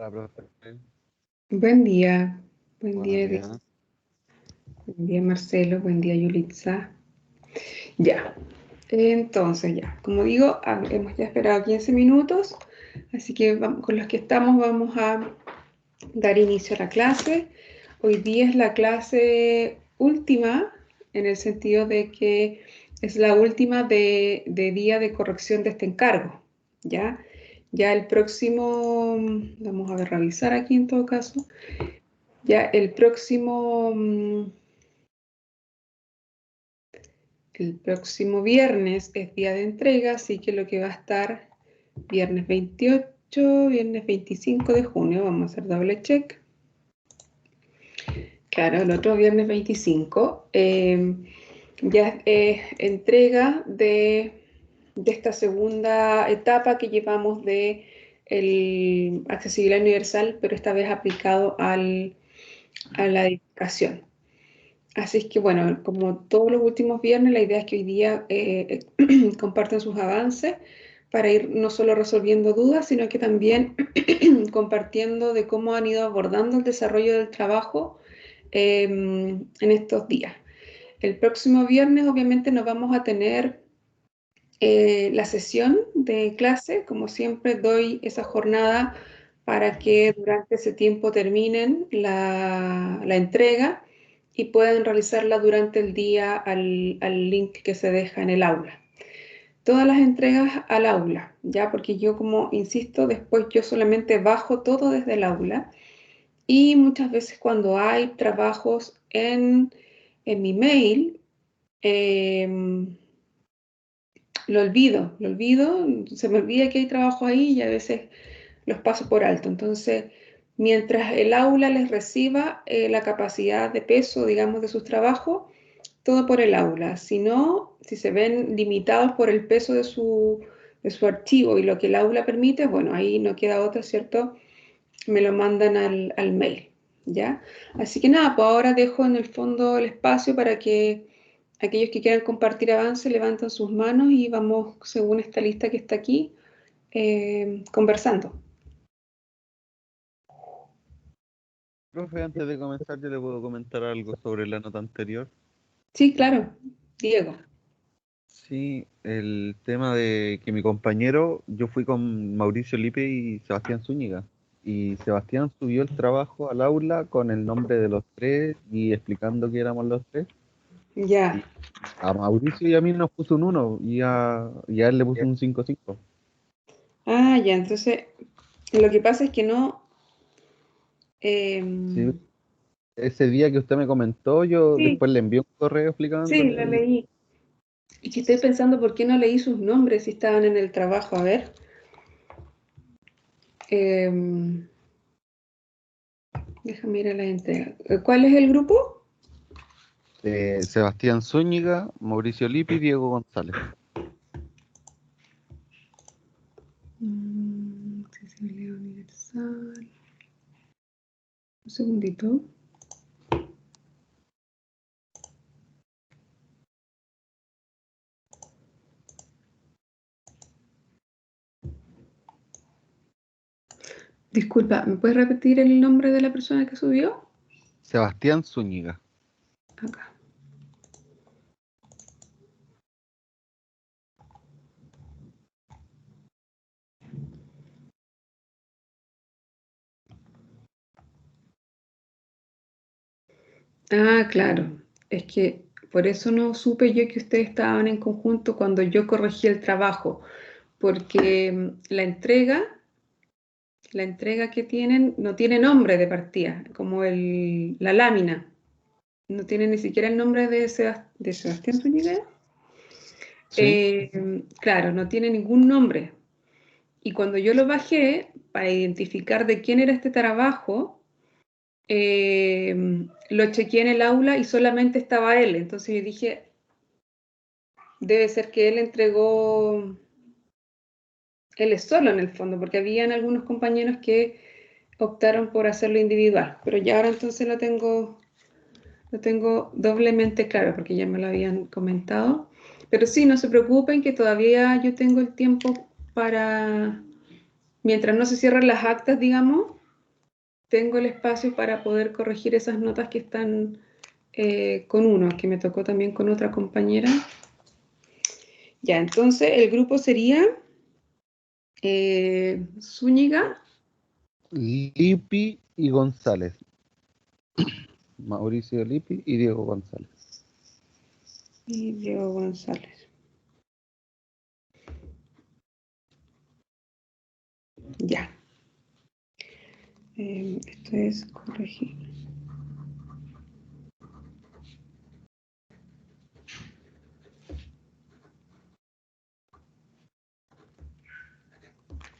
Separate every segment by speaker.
Speaker 1: Hola, profe.
Speaker 2: Buen día, buen
Speaker 1: Buenos
Speaker 2: día,
Speaker 1: días.
Speaker 2: buen día Marcelo, buen día Yulitza. Ya, entonces ya, como digo, hemos ya esperado 15 minutos, así que con los que estamos vamos a dar inicio a la clase. Hoy día es la clase última, en el sentido de que es la última de día de corrección de este encargo, ¿ya? Ya el próximo, vamos a ver, revisar aquí en todo caso. Ya el próximo viernes es día de entrega, así que lo que va a estar viernes 28, viernes 25 de junio, vamos a hacer doble check. Claro, el otro viernes 25 ya es entrega de esta segunda etapa que llevamos de el accesibilidad universal, pero esta vez aplicado a la edificación. Así es que, bueno, como todos los últimos viernes, la idea es que hoy día compartan sus avances para ir no solo resolviendo dudas, sino que también compartiendo de cómo han ido abordando el desarrollo del trabajo en estos días. El próximo viernes, obviamente, nos vamos a tener la sesión de clase. Como siempre, doy esa jornada para que durante ese tiempo terminen la entrega y puedan realizarla durante el día al link que se deja en el aula. Todas las entregas al aula, ¿ya? Porque yo, como insisto, después yo solamente bajo todo desde el aula y muchas veces cuando hay trabajos en mi mail, lo olvido, se me olvida que hay trabajo ahí y a veces los paso por alto. Entonces, mientras el aula les reciba la capacidad de peso, digamos, de sus trabajos, todo por el aula. Si no, si se ven limitados por el peso de su archivo y lo que el aula permite, bueno, ahí no queda otra, ¿cierto? Me lo mandan al mail, ¿ya? Así que nada, pues ahora dejo en el fondo el espacio para que aquellos que quieran compartir avance levanten sus manos y vamos, según esta lista que está aquí, conversando.
Speaker 1: Profe, antes de comenzar, yo le puedo comentar algo sobre la nota anterior.
Speaker 2: Sí, claro, Diego.
Speaker 1: Sí, el tema de que mi compañero, yo fui con Mauricio Lipe y Sebastián Zúñiga. Y Sebastián subió el trabajo al aula con el nombre de los tres y explicando que éramos los tres.
Speaker 2: Ya.
Speaker 1: Y a Mauricio y a mí nos puso un uno y a él le puso un 5,5.
Speaker 2: Ah, ya, entonces lo que pasa es que no.
Speaker 1: Sí,
Speaker 2: em,
Speaker 1: ese día que usted me comentó, yo
Speaker 2: sí,
Speaker 1: después le envié un correo
Speaker 2: sí, lo
Speaker 1: explicándole y
Speaker 2: leí. Y que estoy pensando por qué no leí sus nombres si estaban en el trabajo. A ver. Em, Déjame ir a la entrega. ¿Cuál es el grupo?
Speaker 1: Sebastián Zúñiga, Mauricio Lipi y Diego González.
Speaker 2: Accesibilidad universal. Un segundito. Disculpa, ¿me puedes repetir el nombre de la persona que subió?
Speaker 1: Sebastián Zúñiga.
Speaker 2: Acá. Ah, claro. Es que por eso no supe yo que ustedes estaban en conjunto cuando yo corregí el trabajo, porque la entrega que tienen no tiene nombre de partida, como la lámina. No tiene ni siquiera el nombre de Sebastián Zúñiga.
Speaker 1: ¿Sí?
Speaker 2: Claro, no tiene ningún nombre. Y cuando yo lo bajé para identificar de quién era este trabajo, lo chequeé en el aula y solamente estaba él. Entonces yo dije, debe ser que él entregó, él es solo en el fondo, porque habían algunos compañeros que optaron por hacerlo individual. Pero ya ahora entonces lo tengo doblemente claro, porque ya me lo habían comentado. Pero sí, no se preocupen que todavía yo tengo el tiempo para, mientras no se cierren las actas, digamos, tengo el espacio para poder corregir esas notas que están con uno, que me tocó también con otra compañera. Ya, entonces el grupo sería Zúñiga.
Speaker 1: Lipi y González. Mauricio Lipi y Diego González.
Speaker 2: Y Diego González. Ya. Esto es corregir.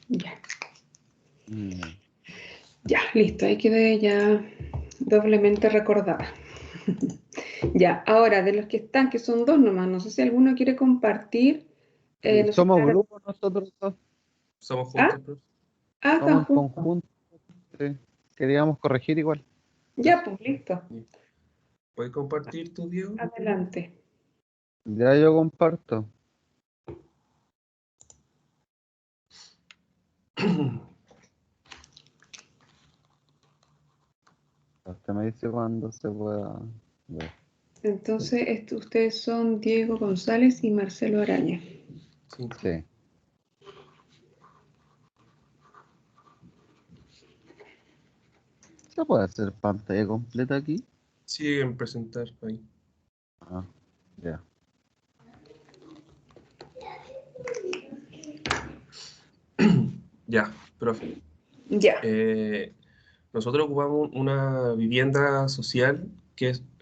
Speaker 2: Ya. Ya, listo. Ahí quedé ya doblemente recordada. Ya, ahora de los que están, que son dos nomás, no sé si alguno quiere compartir. No sé
Speaker 1: Somos
Speaker 2: si
Speaker 1: grupo nosotros dos.
Speaker 3: Somos
Speaker 2: ¿Ah?
Speaker 3: juntos, profe.
Speaker 1: Somos en
Speaker 2: Conjunto.
Speaker 1: conjunto. Sí. Queríamos corregir igual.
Speaker 2: Ya, pues listo.
Speaker 3: ¿Puedes compartir tu, Diego?
Speaker 2: Adelante.
Speaker 1: Ya yo comparto. Usted me dice cuándo se pueda ver.
Speaker 2: Entonces, ustedes son Diego González y Marcelo Araña.
Speaker 3: Sí.
Speaker 1: Sí. ¿Se puede hacer pantalla completa aquí?
Speaker 3: Sí, en presentar ahí.
Speaker 1: Ah, ya.
Speaker 3: Ya, profe.
Speaker 2: Ya.
Speaker 3: Nosotros ocupamos una vivienda social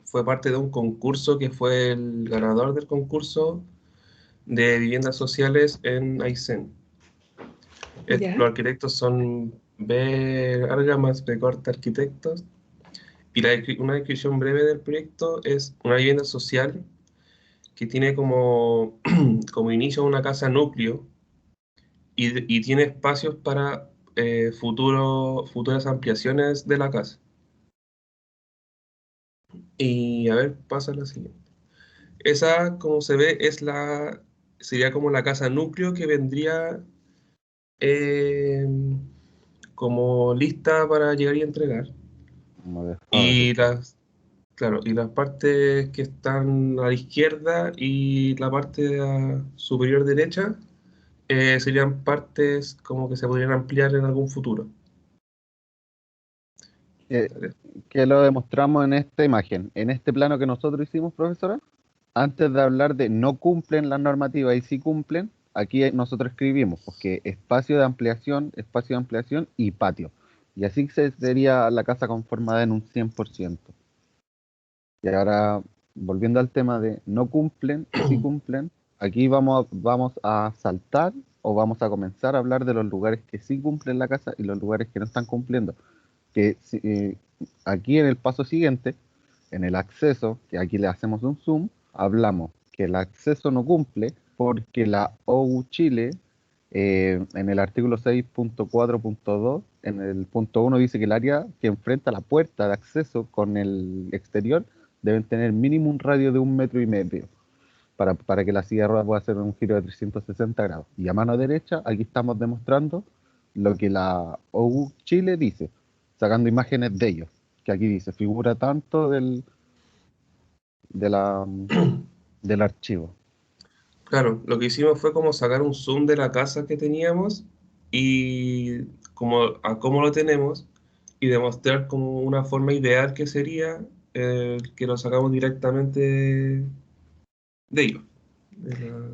Speaker 3: fue parte de un concurso que fue el ganador del concurso de viviendas sociales en Aysén.
Speaker 2: Ya.
Speaker 3: Los arquitectos son B. Argamas, B. Corta Arquitectos. Y una descripción breve del proyecto es una vivienda social que tiene como, como inicio una casa núcleo y tiene espacios para futuras ampliaciones de la casa. Y a ver, pasa la siguiente. Esa, como se ve, sería como la casa núcleo que vendría eh, como lista para llegar y entregar.
Speaker 1: Como de
Speaker 3: Y
Speaker 1: fábrica.
Speaker 3: claro, y las partes que están a la izquierda y la parte superior derecha serían partes como que se podrían ampliar en algún futuro.
Speaker 1: Que,
Speaker 3: ¿Vale?
Speaker 1: que lo demostramos en esta imagen. En este plano que nosotros hicimos, profesora, antes de hablar de no cumplen las normativas y sí cumplen, aquí nosotros escribimos, porque espacio de ampliación y patio. Y así sería la casa conformada en un 100%. Y ahora, volviendo al tema de no cumplen y sí cumplen, aquí vamos a saltar o vamos a comenzar a hablar de los lugares que sí cumplen la casa y los lugares que no están cumpliendo. Que aquí en el paso siguiente, en el acceso, que aquí le hacemos un zoom, hablamos que el acceso no cumple porque la OU Chile, en el artículo 6.4.2, en el punto 1 dice que el área que enfrenta la puerta de acceso con el exterior deben tener mínimo un radio de 1,5 metros para que la silla de ruedas pueda hacer un giro de 360 grados. Y a mano derecha, aquí estamos demostrando lo que la OU Chile dice, sacando imágenes de ellos, que aquí dice, figura tanto de la, del archivo.
Speaker 3: Claro, lo que hicimos fue como sacar un zoom de la casa que teníamos y como a cómo lo tenemos y demostrar como una forma ideal que sería que lo sacamos directamente de ellos,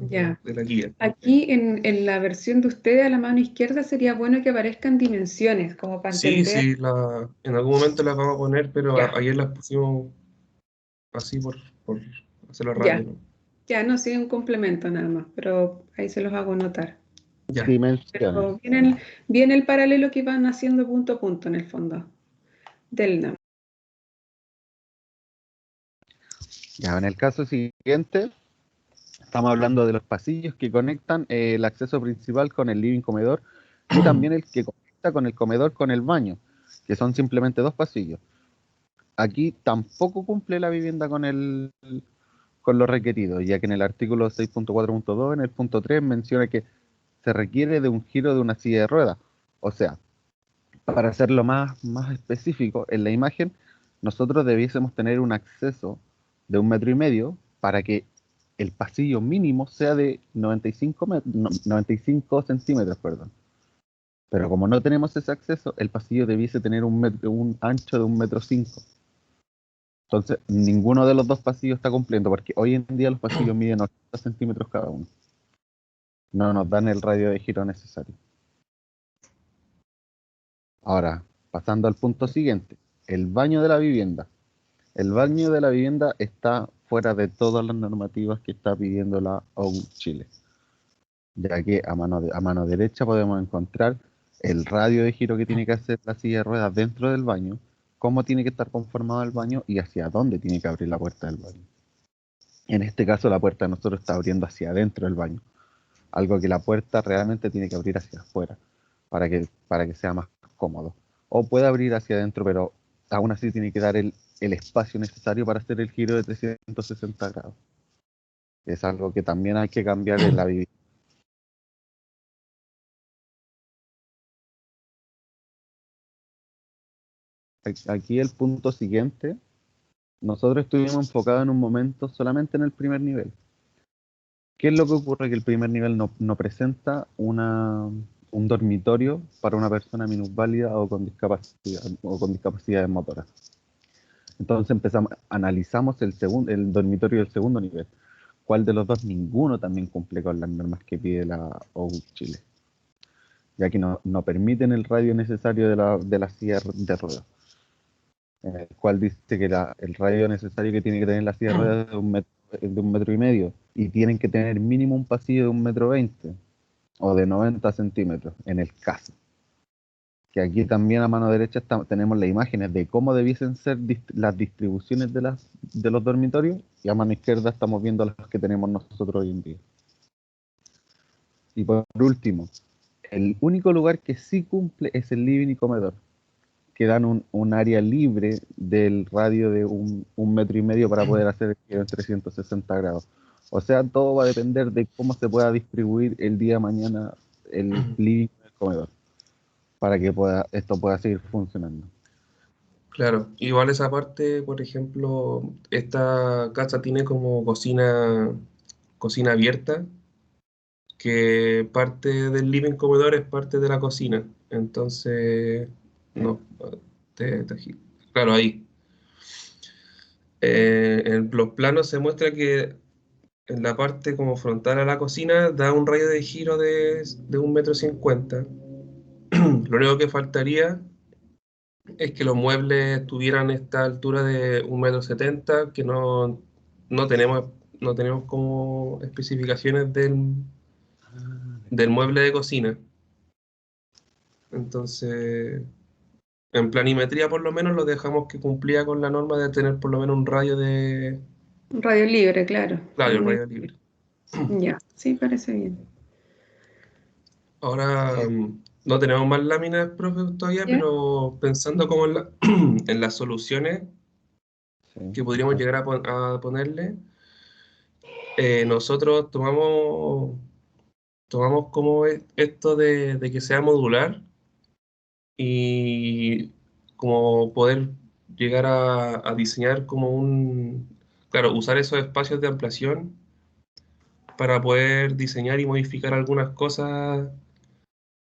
Speaker 2: Ya.
Speaker 3: de la guía.
Speaker 2: Aquí en la versión de ustedes a la mano izquierda sería bueno que aparezcan dimensiones, como para
Speaker 3: Sí,
Speaker 2: entender.
Speaker 3: sí, en algún momento las vamos a poner, pero
Speaker 2: Ya,
Speaker 3: ayer las pusimos así por hacerlo
Speaker 2: ya,
Speaker 3: rápido, ¿no?
Speaker 2: ya no sigue un complemento nada más, pero ahí se los hago notar.
Speaker 3: Ya,
Speaker 1: Dimensiones.
Speaker 2: Pero viene el paralelo que van haciendo punto a punto en el fondo del NAM.
Speaker 1: Ya, en el caso siguiente, estamos hablando de los pasillos que conectan el acceso principal con el living comedor y también el que conecta con el comedor con el baño, que son simplemente dos pasillos. Aquí tampoco cumple la vivienda con lo requerido, ya que en el artículo 6.4.2, en el punto 3, menciona que se requiere de un giro de una silla de ruedas. O sea, para hacerlo más específico, en la imagen, nosotros debiésemos tener un acceso de 1,5 metros para que el pasillo mínimo sea de 95 centímetros, perdón. Pero como no tenemos ese acceso, el pasillo debiese tener un ancho de 1,5 metros. Entonces, ninguno de los dos pasillos está cumpliendo, porque hoy en día los pasillos miden 80 centímetros cada uno. No nos dan el radio de giro necesario. Ahora, pasando al punto siguiente, el baño de la vivienda. El baño de la vivienda está fuera de todas las normativas que está pidiendo la OU Chile, ya que a mano derecha podemos encontrar el radio de giro que tiene que hacer la silla de ruedas dentro del baño, cómo tiene que estar conformado el baño y hacia dónde tiene que abrir la puerta del baño. En este caso, la puerta de nosotros está abriendo hacia adentro del baño, algo que la puerta realmente tiene que abrir hacia afuera para que sea más cómodo. O puede abrir hacia adentro, pero aún así tiene que dar el espacio necesario para hacer el giro de 360 grados. Es algo que también hay que cambiar en la vivienda. Aquí el punto siguiente, nosotros estuvimos enfocados en un momento solamente en el primer nivel. ¿Qué es lo que ocurre? Que el primer nivel no presenta un dormitorio para una persona minusválida o con discapacidades motoras. Entonces analizamos el dormitorio del segundo nivel. ¿Cuál de los dos? Ninguno también cumple con las normas que pide la OU Chile, ya que no permiten el radio necesario de la silla de ruedas. El cual dice que el radio necesario que tiene que tener la silla de ruedas es de 1,5 metros, y tienen que tener mínimo un pasillo de 1,20 metros o de 90 centímetros, en el caso. Que aquí también a mano derecha tenemos las imágenes de cómo debiesen ser las distribuciones de los dormitorios, y a mano izquierda estamos viendo las que tenemos nosotros hoy en día. Y por último, el único lugar que sí cumple es el living y comedor, que dan un área libre del radio de 1,5 metros para poder hacer el giro en 360 grados. O sea, todo va a depender de cómo se pueda distribuir el día de mañana el living y el comedor, para que esto pueda seguir funcionando.
Speaker 3: Claro, igual esa parte, por ejemplo, esta casa tiene como cocina abierta, que parte del living comedor es parte de la cocina. Entonces, no, claro, ahí. En los planos se muestra que en la parte como frontal a la cocina da un radio de giro de 1,50 metros. Lo único que faltaría es que los muebles tuvieran esta altura de 1,70 metros, que no tenemos como especificaciones del mueble de cocina. Entonces, en planimetría por lo menos lo dejamos que cumplía con la norma de tener por lo menos un radio de...
Speaker 2: Un radio libre, claro.
Speaker 3: Claro, el radio libre.
Speaker 2: Ya, sí, parece bien.
Speaker 3: Ahora no tenemos más láminas, profe, todavía,
Speaker 2: ¿Ya?
Speaker 3: pero pensando como en las soluciones
Speaker 1: Sí,
Speaker 3: que podríamos llegar a ponerle, nosotros tomamos como esto de que sea modular y como poder llegar a diseñar como claro, usar esos espacios de ampliación para poder diseñar y modificar algunas cosas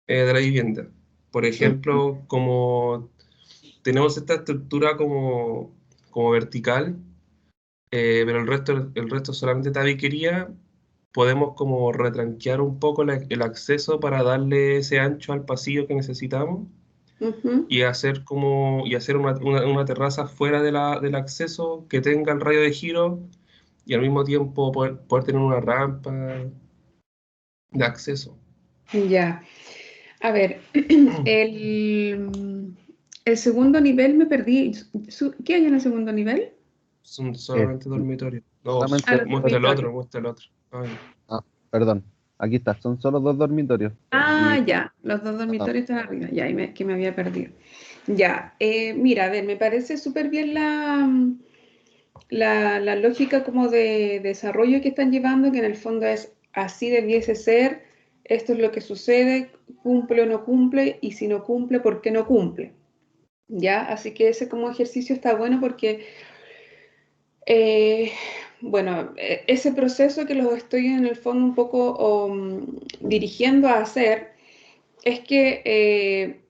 Speaker 3: de la vivienda. Por ejemplo, como tenemos esta estructura como vertical, pero el resto solamente tabiquería, podemos como retranquear un poco el acceso para darle ese ancho al pasillo que necesitamos
Speaker 2: Ujú.
Speaker 3: y hacer una terraza fuera del acceso que tenga el radio de giro y al mismo tiempo poder tener una rampa de acceso.
Speaker 2: Ya. A ver, el segundo nivel me perdí. ¿Qué hay en el segundo nivel?
Speaker 3: Son
Speaker 1: es
Speaker 3: solamente dormitorios. No,
Speaker 2: Ah,
Speaker 1: solamente
Speaker 2: los
Speaker 3: muestra el otro,
Speaker 2: dormitorios.
Speaker 3: muestra el otro. Ay,
Speaker 1: perdón, aquí está, son solo 2 dormitorios.
Speaker 2: Ah,
Speaker 1: Y
Speaker 2: ya, los dos
Speaker 1: ah,
Speaker 2: dormitorios están arriba. Ya, que me había perdido. Ya, mira, a ver, me parece súper bien la lógica como de desarrollo que están llevando, que en el fondo es así debiese ser esto es lo que sucede, cumple o no cumple, y si no cumple, ¿por qué no cumple? ¿Ya? Así que ese como ejercicio está bueno porque, bueno, ese proceso que los estoy en el fondo un poco dirigiendo a hacer, es que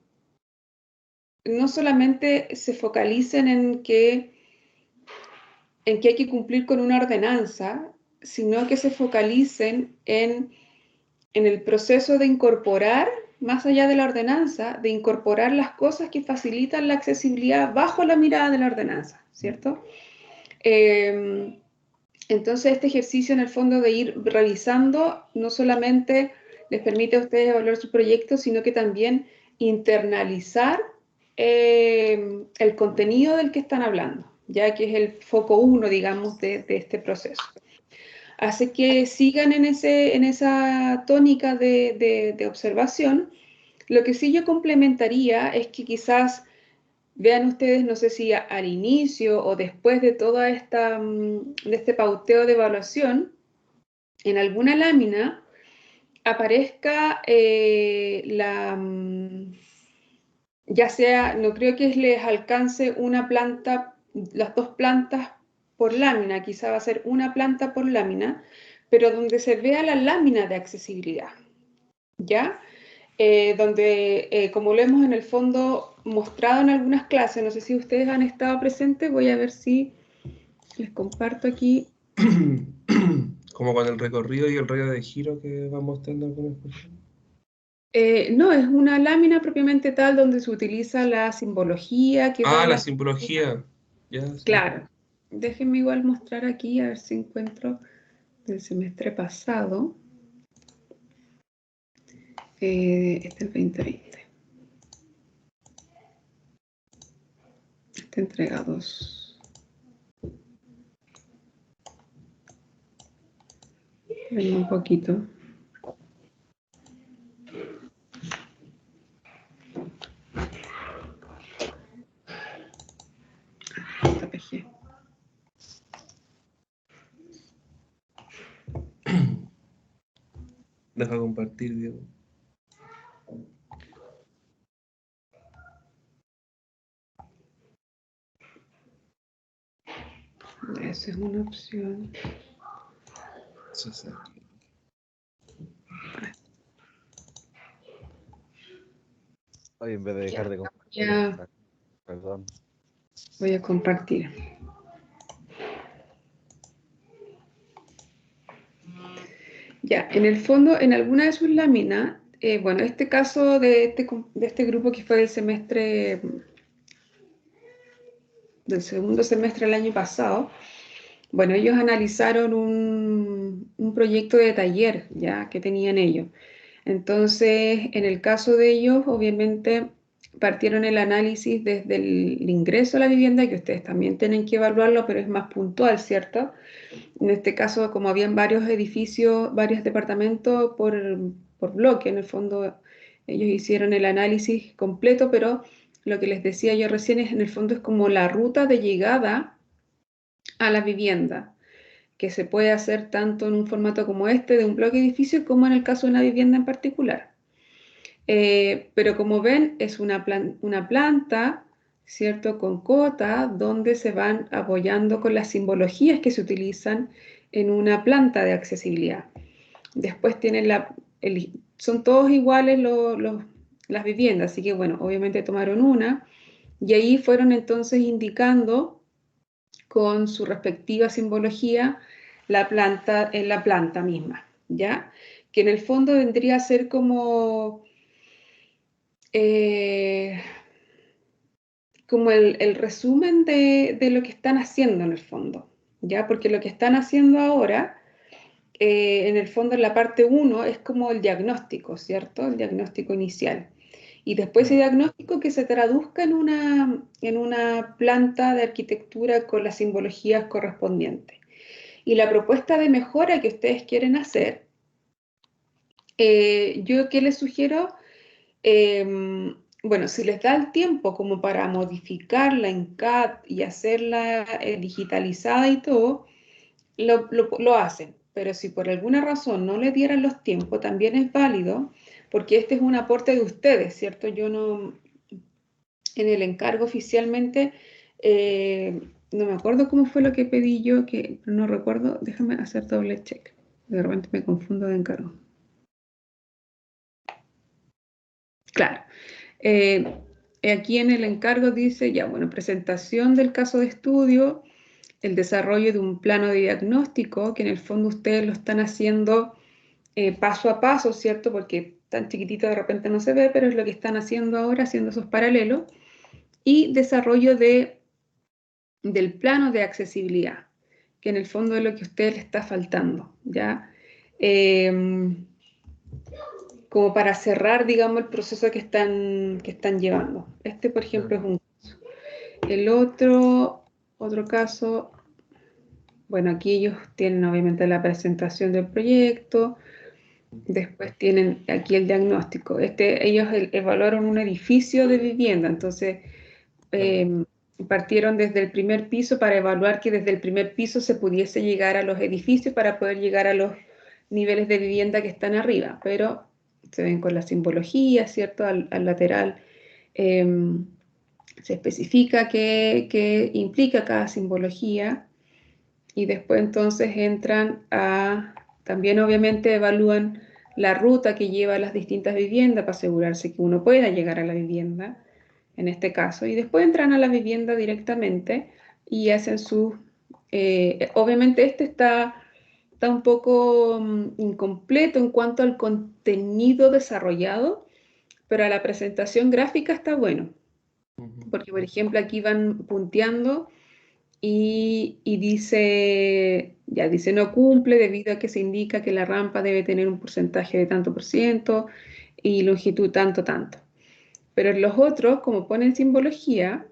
Speaker 2: no solamente se focalicen en que hay que cumplir con una ordenanza, sino que se focalicen en el proceso de incorporar, más allá de la ordenanza, de incorporar las cosas que facilitan la accesibilidad bajo la mirada de la ordenanza, ¿cierto? Entonces, este ejercicio en el fondo de ir revisando no solamente les permite a ustedes evaluar su proyecto, sino que también internalizar el contenido del que están hablando, ya que es el foco 1, digamos, de este proceso. Así que sigan en esa tónica de observación. Lo que sí yo complementaría es que quizás vean ustedes, no sé si al inicio o después de toda de este pauteo de evaluación, en alguna lámina aparezca ya sea, no creo que les alcance una planta, las 2 plantas por lámina, quizá va a ser una planta por lámina, pero donde se vea la lámina de accesibilidad, ¿ya? Donde, como lo hemos en el fondo mostrado en algunas clases, no sé si ustedes han estado presentes, voy a ver si les comparto aquí.
Speaker 3: Como con el recorrido y el radio de giro que va mostrando algunas cosas.
Speaker 2: No, es una lámina propiamente tal donde se utiliza la simbología que da
Speaker 3: Ah, la
Speaker 2: la...
Speaker 3: simbología. Ya, sí.
Speaker 2: Claro. Déjenme igual mostrar aquí, a ver si encuentro del semestre pasado. Este es el 2020. Está entrega 2. Ven un poquito. JPG.
Speaker 3: Deja compartir, Diego.
Speaker 2: Esa es una opción.
Speaker 3: Eso es aquí.
Speaker 1: Oye, en vez de dejar de compartir,
Speaker 2: Ya
Speaker 1: perdón.
Speaker 2: voy a compartir. Ya, en el fondo, en alguna de sus láminas, bueno, este caso de este grupo que fue del semestre, del segundo semestre del año pasado, bueno, ellos analizaron un proyecto de taller, ya, que tenían ellos. Entonces, en el caso de ellos, obviamente, partieron el análisis desde el ingreso a la vivienda, que ustedes también tienen que evaluarlo, pero es más puntual, ¿cierto? En este caso, como habían varios edificios, varios departamentos por bloque, en el fondo ellos hicieron el análisis completo, pero lo que les decía yo recién es, en el fondo, es como la ruta de llegada a la vivienda, que se puede hacer tanto en un formato como este, de un bloque edificio, como en el caso de una vivienda en particular. Pero como ven, es una planta, ¿cierto? Con cota, donde se van apoyando con las simbologías que se utilizan en una planta de accesibilidad. Después tienen son todos iguales las viviendas, así que bueno, obviamente tomaron una y ahí fueron entonces indicando con su respectiva simbología la planta en la planta misma, ¿ya? Que en el fondo vendría a ser como como el resumen de lo que están haciendo en el fondo, ¿ya? Porque lo que están haciendo ahora, en el fondo en la parte 1, es como el diagnóstico, ¿cierto? El diagnóstico inicial. Y después ese diagnóstico que se traduzca en una planta de arquitectura con las simbologías correspondientes. Y la propuesta de mejora que ustedes quieren hacer, yo qué les sugiero, bueno, si les da el tiempo como para modificarla en CAD y hacerla digitalizada y todo, lo hacen. pero si por alguna razón no le dieran los tiempos, también es válido, porque este es un aporte de ustedes, ¿cierto? Yo no, en el encargo oficialmente, no me acuerdo cómo fue lo que pedí yo, que no recuerdo, déjame hacer doble check, de repente me confundo de encargo. Claro. Aquí en el encargo dice, ya, bueno, presentación del caso de estudio, el desarrollo de un plano de diagnóstico, que en el fondo ustedes lo están haciendo paso a paso, ¿cierto? Porque tan chiquitito de repente no se ve, pero es lo que están haciendo ahora, haciendo esos paralelos. Y desarrollo del plano de accesibilidad, que en el fondo es lo que a ustedes les está faltando, ¿ya? Como para cerrar, digamos, el proceso que están llevando. Este, por ejemplo, es un caso. El otro caso, bueno, aquí ellos tienen obviamente la presentación del proyecto, después tienen aquí el diagnóstico. Ellos evaluaron un edificio de vivienda, entonces partieron desde el primer piso para evaluar que desde el primer piso se pudiese llegar a los edificios para poder llegar a los niveles de vivienda que están arriba, pero se ven con la simbología, ¿cierto? Al lateral se especifica qué implica cada simbología y después entonces entran también obviamente evalúan la ruta que lleva a las distintas viviendas para asegurarse que uno pueda llegar a la vivienda, en este caso, y después entran a la vivienda directamente y hacen obviamente este está un poco incompleto en cuanto al contenido desarrollado, pero a la presentación gráfica está bueno, porque por ejemplo aquí van punteando y dice no cumple debido a que se indica que la rampa debe tener un porcentaje de tanto por ciento y longitud tanto, tanto. Pero en los otros, como ponen simbología,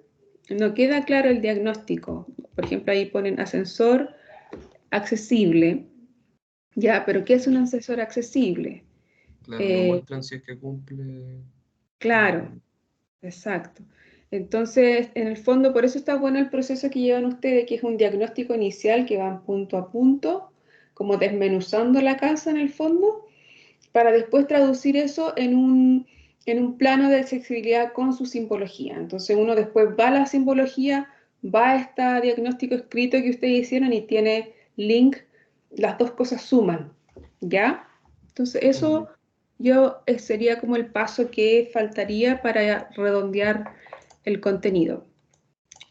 Speaker 2: no queda claro el diagnóstico. Por ejemplo, ahí ponen ascensor accesible. Ya, pero ¿qué es un ascensor accesible?
Speaker 3: Claro, no muestran si es que cumple.
Speaker 2: Claro, exacto. Entonces, en el fondo, por eso está bueno el proceso que llevan ustedes, que es un diagnóstico inicial que van punto a punto, como desmenuzando la casa en el fondo, para después traducir eso en un plano de accesibilidad con su simbología. Entonces uno después va a la simbología, va a este diagnóstico escrito que ustedes hicieron y tiene link, las dos cosas suman, ¿ya? Entonces eso sería como el paso que faltaría para redondear el contenido.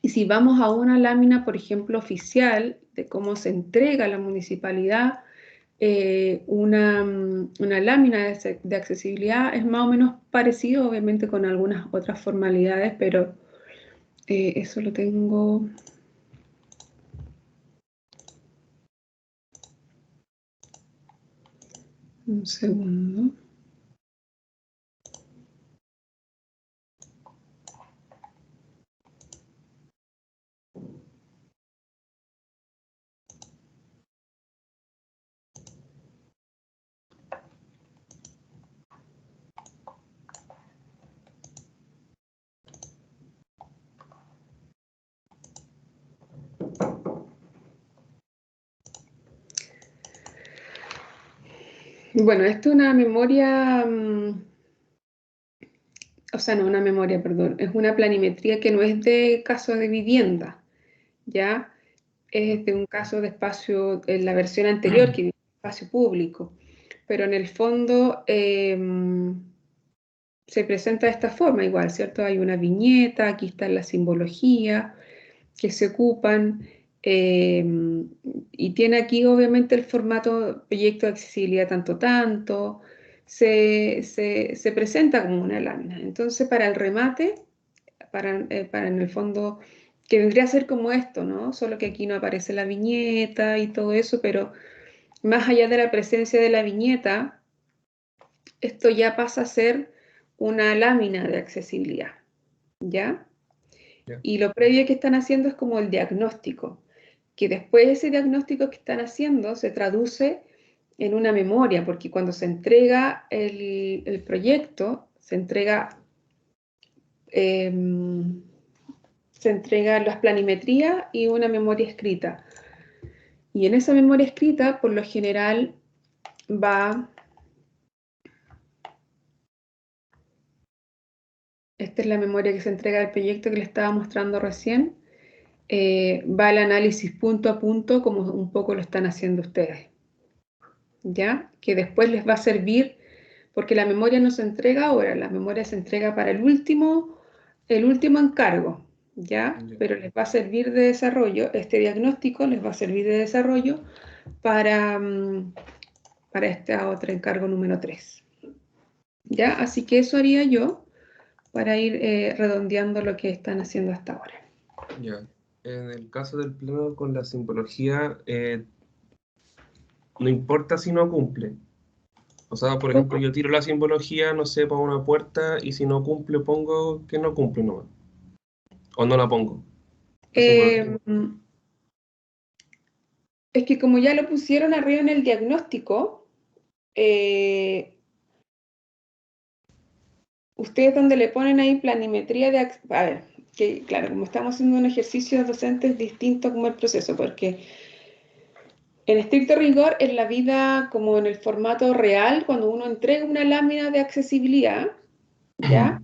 Speaker 2: Y si vamos a una lámina, por ejemplo, oficial, de cómo se entrega a la municipalidad, una lámina de accesibilidad es más o menos parecido, obviamente con algunas otras formalidades, pero eso lo tengo. Un segundo. Bueno, esto es una memoria, o sea, no una memoria, perdón, es una planimetría que no es de caso de vivienda, ¿ya? Es de un caso de espacio, en la versión anterior, que es espacio público, pero en el fondo se presenta de esta forma igual, ¿cierto? Hay una viñeta, aquí está la simbología que se ocupan, y tiene aquí obviamente el formato proyecto de accesibilidad tanto, se presenta como una lámina. Entonces, para el remate, para en el fondo, que vendría a ser como esto, ¿no? Solo que aquí no aparece la viñeta y todo eso, pero más allá de la presencia de la viñeta, esto ya pasa a ser una lámina de accesibilidad, ¿ya?
Speaker 3: Ya.
Speaker 2: Y lo previo que están haciendo es como el diagnóstico, que después ese diagnóstico que están haciendo se traduce en una memoria, porque cuando se entrega el proyecto, eh, se entrega las planimetrías y una memoria escrita. Y en esa memoria escrita, por lo general, va... Esta es la memoria que se entrega al proyecto que le estaba mostrando recién. Va el análisis punto a punto, como un poco lo están haciendo ustedes, ¿ya? Que después les va a servir, porque la memoria no se entrega ahora, la memoria se entrega para el último encargo, ¿ya?
Speaker 3: Ya.
Speaker 2: Pero les va a servir de desarrollo, este diagnóstico les va a servir de desarrollo para, para este otro encargo número 3, ¿ya? Así que eso haría yo para ir redondeando lo que están haciendo hasta ahora.
Speaker 3: Ya. En el caso del plano con la simbología, no importa si no cumple. O sea, por ejemplo,
Speaker 2: ¿Cómo?
Speaker 3: yo tiro la simbología, no sé, para una puerta y si no cumple, pongo que no cumple nomás. O no la pongo. La simbología.
Speaker 2: Eh, es que como ya lo pusieron arriba en el diagnóstico, ustedes donde le ponen ahí planimetría de... A ver, que claro, como estamos haciendo un ejercicio docente es distinto como el proceso, porque en estricto rigor, en la vida como en el formato real, cuando uno entrega una lámina de accesibilidad, ¿ya?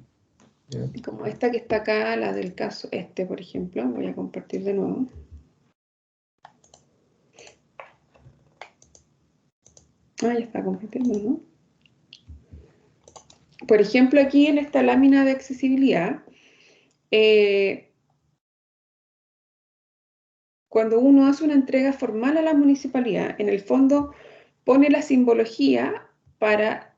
Speaker 3: Ya.
Speaker 2: Como esta que está acá, la del caso este, por ejemplo, voy a compartir de nuevo. Ah, ya está compartiendo, ¿no? Por ejemplo, aquí en esta lámina de accesibilidad, cuando uno hace una entrega formal a la municipalidad, en el fondo pone la simbología para,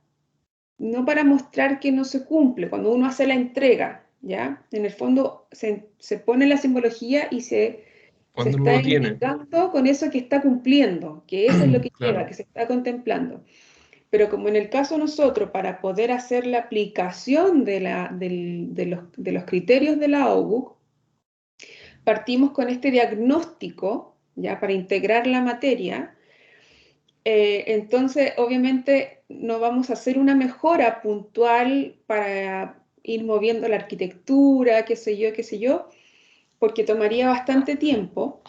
Speaker 2: no para mostrar que no se cumple, cuando uno hace la entrega, ¿ya? En el fondo se pone la simbología y se
Speaker 3: Cuando no
Speaker 2: está
Speaker 3: lo tiene.
Speaker 2: indicando con eso que está cumpliendo, que eso es lo que lleva,
Speaker 3: Claro.
Speaker 2: que se está contemplando. Pero como en el caso de nosotros, para poder hacer la aplicación de los criterios de la OGUC, partimos con este diagnóstico, ya para integrar la materia. Entonces, obviamente, no vamos a hacer una mejora puntual para ir moviendo la arquitectura, qué sé yo, porque tomaría bastante tiempo,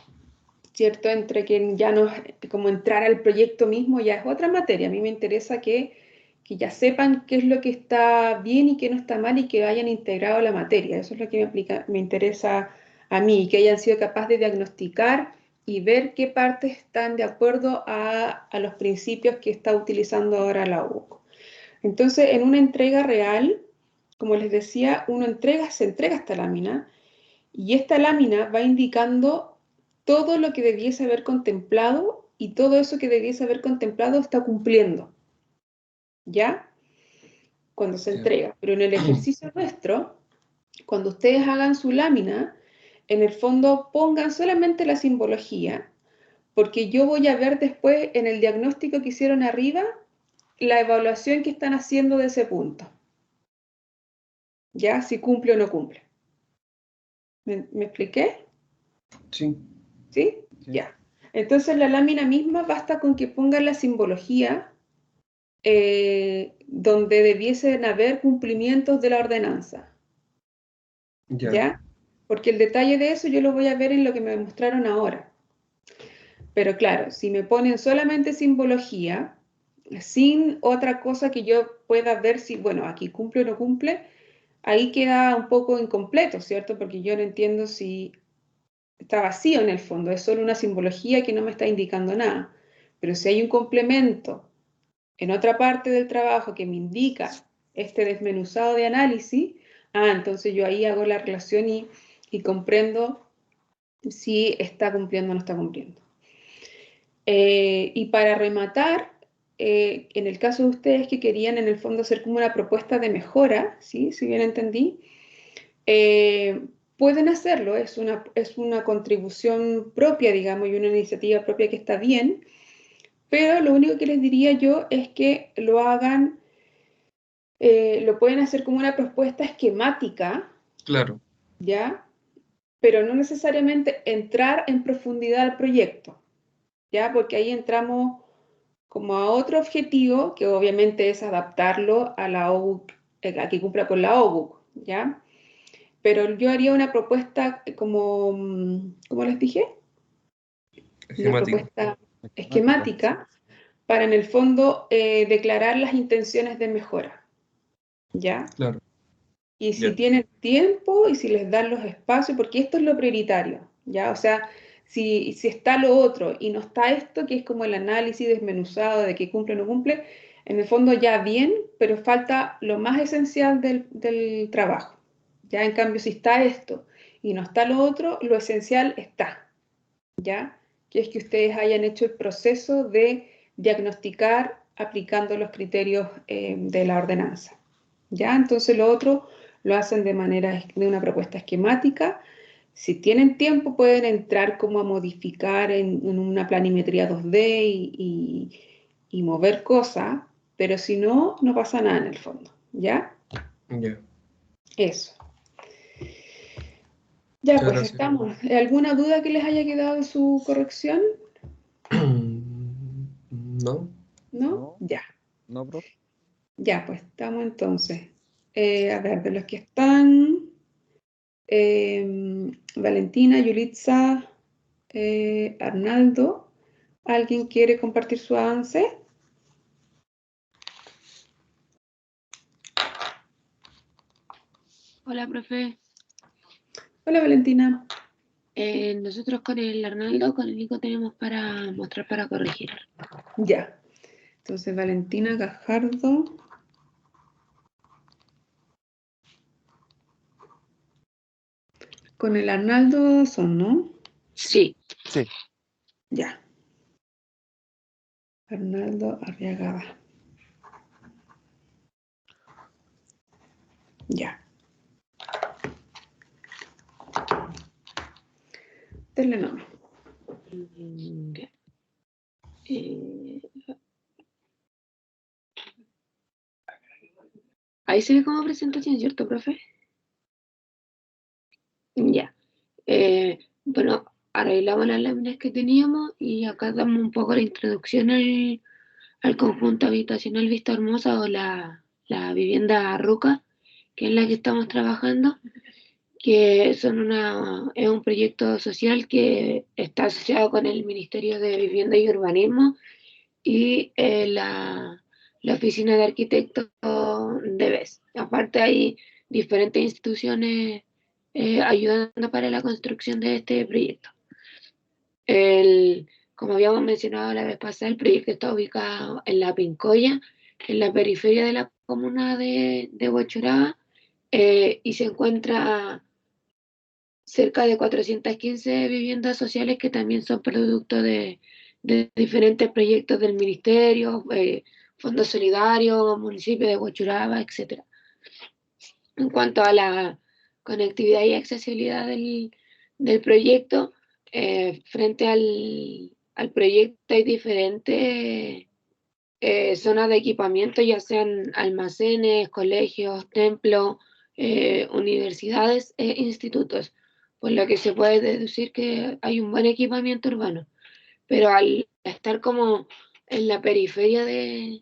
Speaker 2: ¿cierto? Entre que ya no, como entrar al proyecto mismo ya es otra materia. A mí me interesa que ya sepan qué es lo que está bien y qué no está mal y que hayan integrado la materia. Eso es lo que me interesa a mí, que hayan sido capaces de diagnosticar y ver qué partes están de acuerdo a los principios que está utilizando ahora la UC. Entonces, en una entrega real, como les decía, se entrega esta lámina y esta lámina va indicando todo lo que debiese haber contemplado y todo eso que debiese haber contemplado está cumpliendo, ¿ya? Cuando se
Speaker 3: Ya.
Speaker 2: entrega. Pero en el ejercicio nuestro, cuando ustedes hagan su lámina, en el fondo pongan solamente la simbología, porque yo voy a ver después en el diagnóstico que hicieron arriba la evaluación que están haciendo de ese punto, ¿ya? Si cumple o no cumple. ¿Me expliqué?
Speaker 3: Sí.
Speaker 2: ¿Sí?
Speaker 1: Sí.
Speaker 2: Ya. Entonces la lámina misma basta con que pongan la simbología donde debiesen haber cumplimientos de la ordenanza,
Speaker 3: Ya.
Speaker 2: ¿ya? Porque el detalle de eso yo lo voy a ver en lo que me mostraron ahora. Pero claro, si me ponen solamente simbología, sin otra cosa que yo pueda ver si, bueno, aquí cumple o no cumple, ahí queda un poco incompleto, ¿cierto? Porque yo no entiendo si está vacío en el fondo, es solo una simbología que no me está indicando nada. Pero si hay un complemento en otra parte del trabajo que me indica este desmenuzado de análisis, entonces yo ahí hago la relación y comprendo si está cumpliendo o no está cumpliendo. Y para rematar, en el caso de ustedes que querían en el fondo hacer como una propuesta de mejora, ¿sí? Si bien entendí, pueden hacerlo, es una contribución propia, digamos, y una iniciativa propia que está bien, pero lo único que les diría yo es que lo hagan, lo pueden hacer como una propuesta esquemática,
Speaker 3: Claro.
Speaker 2: ¿ya? Pero no necesariamente entrar en profundidad al proyecto, ¿ya? Porque ahí entramos como a otro objetivo, que obviamente es adaptarlo a la OGUC, a que cumpla con la OGUC, ¿ya? Pero yo haría una propuesta como, ¿cómo les dije? una propuesta esquemática para en el fondo declarar las intenciones de mejora, ¿ya?
Speaker 3: Claro.
Speaker 2: Y si tienen tiempo y si les dan los espacios, porque esto es lo prioritario, ¿ya? O sea, si está lo otro y no está esto, que es como el análisis desmenuzado de qué cumple o no cumple, en el fondo ya bien, pero falta lo más esencial del trabajo, ¿ya? En cambio, si está esto y no está lo otro, lo esencial está, ¿ya? Que es que ustedes hayan hecho el proceso de diagnosticar aplicando los criterios de la ordenanza, ¿ya? Entonces lo otro lo hacen de una propuesta esquemática. Si tienen tiempo pueden entrar como a modificar en una planimetría 2D y mover cosas, pero si no, no pasa nada en el fondo, ¿ya?
Speaker 3: Ya.
Speaker 2: Eso. Ya,
Speaker 3: Muchas
Speaker 2: pues
Speaker 3: gracias.
Speaker 2: estamos. ¿Alguna duda que les haya quedado de su corrección?
Speaker 3: ¿No?
Speaker 2: ¿No? Ya.
Speaker 1: No, profe.
Speaker 2: Ya, pues estamos entonces. A ver, de los que están, Valentina, Yulitza, Arnaldo, ¿alguien quiere compartir su avance?
Speaker 4: Hola, profe.
Speaker 2: Hola, Valentina.
Speaker 4: Nosotros con el Arnaldo, con el Nico tenemos para mostrar para corregir.
Speaker 2: Ya. Entonces, Valentina, Gajardo. Con el Arnaldo son, ¿no?
Speaker 4: Sí.
Speaker 1: Sí.
Speaker 2: Ya. Arnaldo Arriagada. Ya. Denle nombre.
Speaker 4: Ahí se ve como presentación, ¿cierto, profe? Ya. Bueno, arreglamos las láminas que teníamos y acá damos un poco la introducción al conjunto habitacional Vista Hermosa o la vivienda Ruca, que es la que estamos trabajando, que es un proyecto social que está asociado con el Ministerio de Vivienda y Urbanismo y la Oficina de Arquitectos de BES. Aparte hay diferentes instituciones ayudando para la construcción de este proyecto. Como habíamos mencionado la vez pasada, el proyecto está ubicado en La Pincoya, en la periferia de la comuna de Huachuraba, y se encuentra cerca de 415 viviendas sociales que también son producto de diferentes proyectos del Ministerio, Fondo Solidario, municipio de Huachuraba, etc. En cuanto a la conectividad y accesibilidad del proyecto, frente al proyecto hay diferentes zonas de equipamiento, ya sean almacenes, colegios, templos, universidades e institutos, por lo que se puede deducir que hay un buen equipamiento urbano. Pero al estar como en la periferia de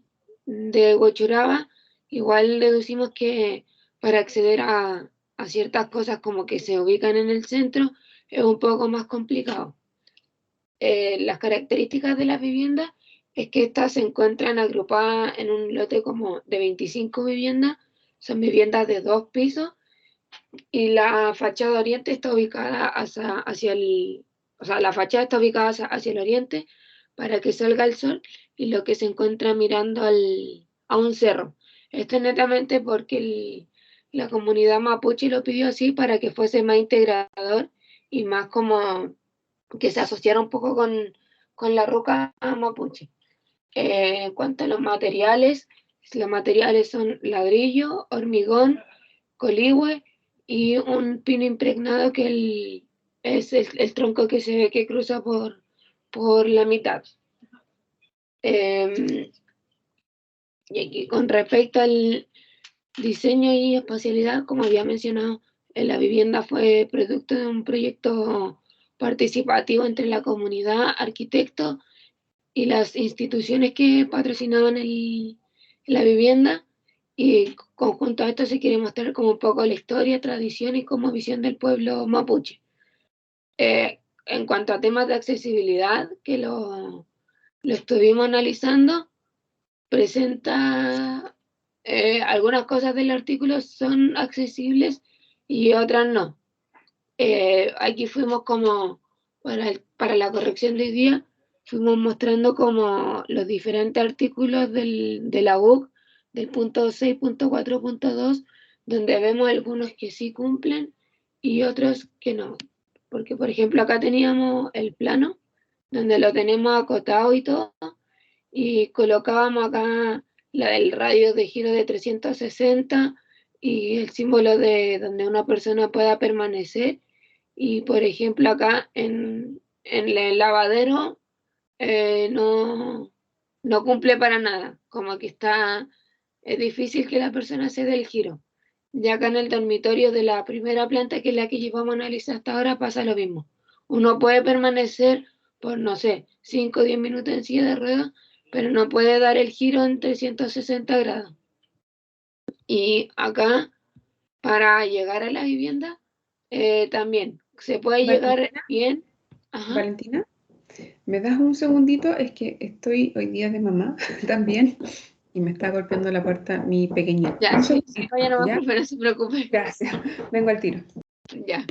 Speaker 4: Huachuraba, igual deducimos que para acceder a ciertas cosas como que se ubican en el centro es un poco más complicado. Las características de las viviendas es que estas se encuentran agrupadas en un lote como de 25 viviendas, son viviendas de 2 pisos y la fachada oriente está ubicada o sea, la fachada está ubicada hacia el oriente para que salga el sol y lo que se encuentra mirando a un cerro. Esto es netamente porque la comunidad mapuche lo pidió así para que fuese más integrador y más como que se asociara un poco con la ruca mapuche. En cuanto a los materiales son ladrillo, hormigón, coligüe y un pino impregnado que es el tronco que se ve que cruza por la mitad. Y aquí con respecto al diseño y espacialidad, como había mencionado, la vivienda fue producto de un proyecto participativo entre la comunidad, arquitectos y las instituciones que patrocinaban la vivienda. Y conjunto a esto se quiere mostrar como un poco la historia, tradición y como visión del pueblo mapuche. en cuanto a temas de accesibilidad, que lo estuvimos analizando, presenta algunas cosas del artículo son accesibles y otras no. Aquí fuimos como, para la corrección de hoy día, fuimos mostrando como los diferentes artículos de la UC, del punto 6.4.2, donde vemos algunos que sí cumplen y otros que no. Porque, por ejemplo, acá teníamos el plano, donde lo tenemos acotado y todo, y colocábamos acá el radio de giro de 360 y el símbolo de donde una persona pueda permanecer. Y por ejemplo acá en el lavadero no cumple para nada, como que es difícil que la persona se dé el giro. Ya acá en el dormitorio de la primera planta, que es la que llevamos a analizar hasta ahora, pasa lo mismo. Uno puede permanecer por, no sé, 5 o 10 minutos en silla de ruedas, pero no puede dar el giro en 360 grados. Y acá, para llegar a la vivienda, también se puede llegar bien. Ajá.
Speaker 2: Valentina, ¿me das un segundito? Es que estoy hoy día de mamá también y me está golpeando la puerta mi pequeñito.
Speaker 4: Ya,
Speaker 2: Un
Speaker 4: sí,
Speaker 2: segundito,
Speaker 4: vaya nomás,
Speaker 2: ¿ya?
Speaker 4: profe, no se preocupe.
Speaker 2: Gracias, vengo al tiro.
Speaker 4: Ya.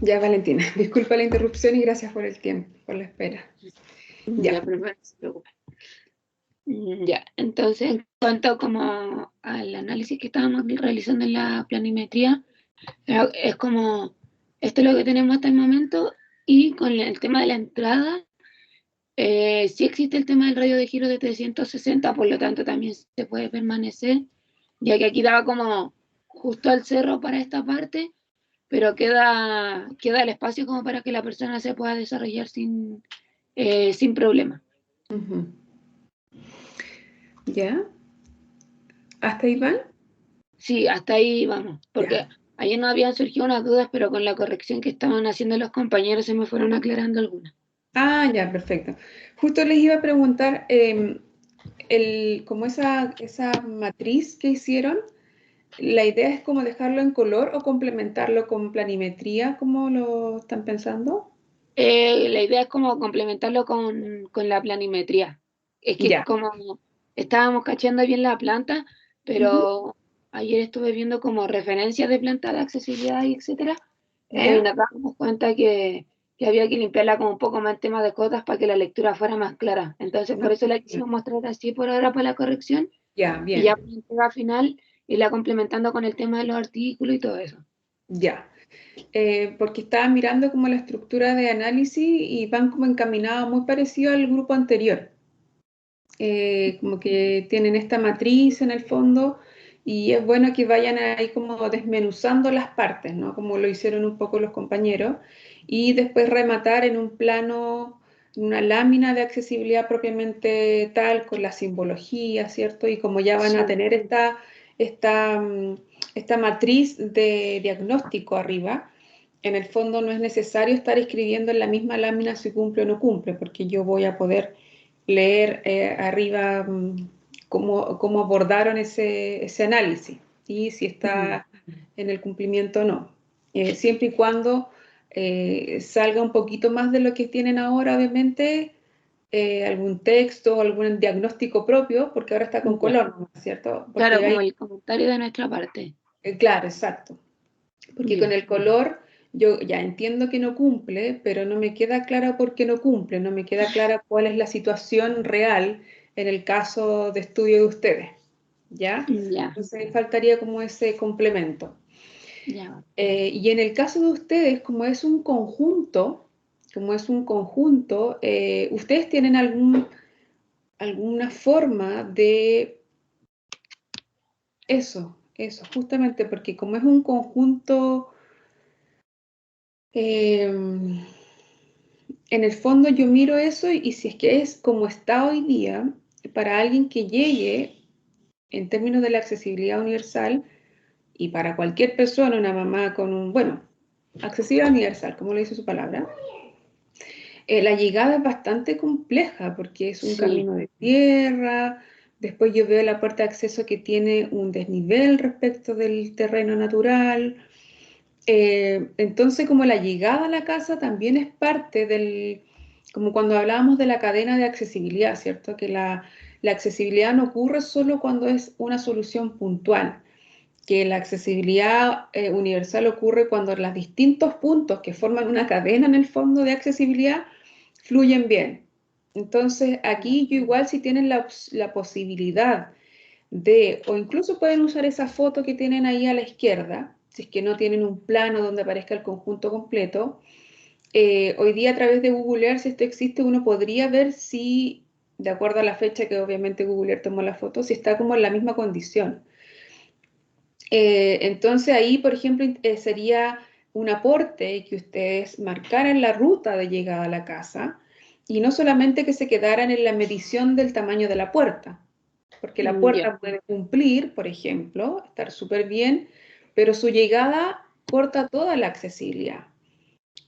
Speaker 2: Ya, Valentina, disculpa la interrupción y gracias por el tiempo, por la espera.
Speaker 4: Ya, profe, no se preocupe. Ya, entonces, en cuanto como al análisis que estábamos realizando en la planimetría, es como, esto es lo que tenemos hasta el momento, y con el tema de la entrada, sí existe el tema del radio de giro de 360, por lo tanto también se puede permanecer, ya que aquí daba como justo al cerro para esta parte, pero queda el espacio como para que la persona se pueda desarrollar sin problema.
Speaker 2: Uh-huh. ¿Ya? ¿Hasta ahí van?
Speaker 4: Sí, hasta ahí vamos, porque
Speaker 2: Ya.
Speaker 4: ayer no habían surgido unas dudas, pero con la corrección que estaban haciendo los compañeros se me fueron aclarando algunas.
Speaker 2: Ah, ya, perfecto. Justo les iba a preguntar, como esa matriz que hicieron, ¿la idea es como dejarlo en color o complementarlo con planimetría? ¿Cómo lo están pensando?
Speaker 4: La idea es como complementarlo con la planimetría. Es que
Speaker 2: Ya.
Speaker 4: como estábamos cachando bien la planta, pero ayer estuve viendo como referencias de planta de accesibilidad y etcétera, y nos dábamos cuenta que había que limpiarla como un poco más en tema de cotas para que la lectura fuera más clara. Entonces, por eso la quisimos mostrar así por ahora para la corrección,
Speaker 2: Ya, bien.
Speaker 4: y ya para la entrega final, irla complementando con el tema de los artículos y todo eso.
Speaker 2: Ya. Porque estaba mirando como la estructura de análisis y van como encaminados muy parecido al grupo anterior. como que tienen esta matriz en el fondo, y es bueno que vayan ahí como desmenuzando las partes, ¿no? Como lo hicieron un poco los compañeros, y después rematar en un plano, en una lámina de accesibilidad propiamente tal, con la simbología, ¿cierto? Y como ya van a
Speaker 4: Sí,
Speaker 2: tener esta, esta matriz de diagnóstico arriba, en el fondo no es necesario estar escribiendo en la misma lámina si cumple o no cumple, porque yo voy a poder leer arriba cómo abordaron ese análisis y si está en el cumplimiento o no. Siempre y cuando salga un poquito más de lo que tienen ahora, obviamente, algún texto, algún diagnóstico propio, porque ahora está con
Speaker 4: ya.
Speaker 2: color, ¿no? ¿Cierto?
Speaker 4: Claro,
Speaker 2: Porque
Speaker 4: como
Speaker 2: hay,
Speaker 4: el comentario de nuestra parte.
Speaker 2: claro, exacto. Porque con
Speaker 4: Ya,
Speaker 2: el color yo ya entiendo que no cumple, pero no me queda claro por qué no cumple, no me queda clara cuál es la situación real en el caso de estudio de ustedes, ¿ya?
Speaker 4: ya,
Speaker 2: Entonces faltaría como ese complemento.
Speaker 4: ya.
Speaker 2: Y en el caso de ustedes, como es un conjunto, ¿ustedes tienen alguna forma de eso, justamente porque como es un conjunto... em, en el fondo yo miro eso y si es que es como está hoy día, para alguien que llegue en términos de la accesibilidad universal y para cualquier persona, una mamá con accesibilidad universal, como lo dice su palabra, la llegada es bastante compleja porque es un
Speaker 4: Sí,
Speaker 2: camino de tierra, después yo veo la puerta de acceso que tiene un desnivel respecto del terreno natural. Entonces, como la llegada a la casa también es parte como cuando hablábamos de la cadena de accesibilidad, ¿cierto? Que la accesibilidad no ocurre solo cuando es una solución puntual, que la accesibilidad universal ocurre cuando los distintos puntos que forman una cadena en el fondo de accesibilidad fluyen bien. Entonces, aquí yo igual si tienen la posibilidad o incluso pueden usar esa foto que tienen ahí a la izquierda, si es que no tienen un plano donde aparezca el conjunto completo. Hoy día a través de Google Earth, si esto existe, uno podría ver si, de acuerdo a la fecha que obviamente Google Earth tomó la foto, si está como en la misma condición. Entonces ahí, por ejemplo, sería un aporte que ustedes marcaran la ruta de llegada a la casa y no solamente que se quedaran en la medición del tamaño de la puerta, porque la
Speaker 4: ya,
Speaker 2: puerta puede cumplir, por ejemplo, estar súper bien, pero su llegada corta toda la accesibilidad,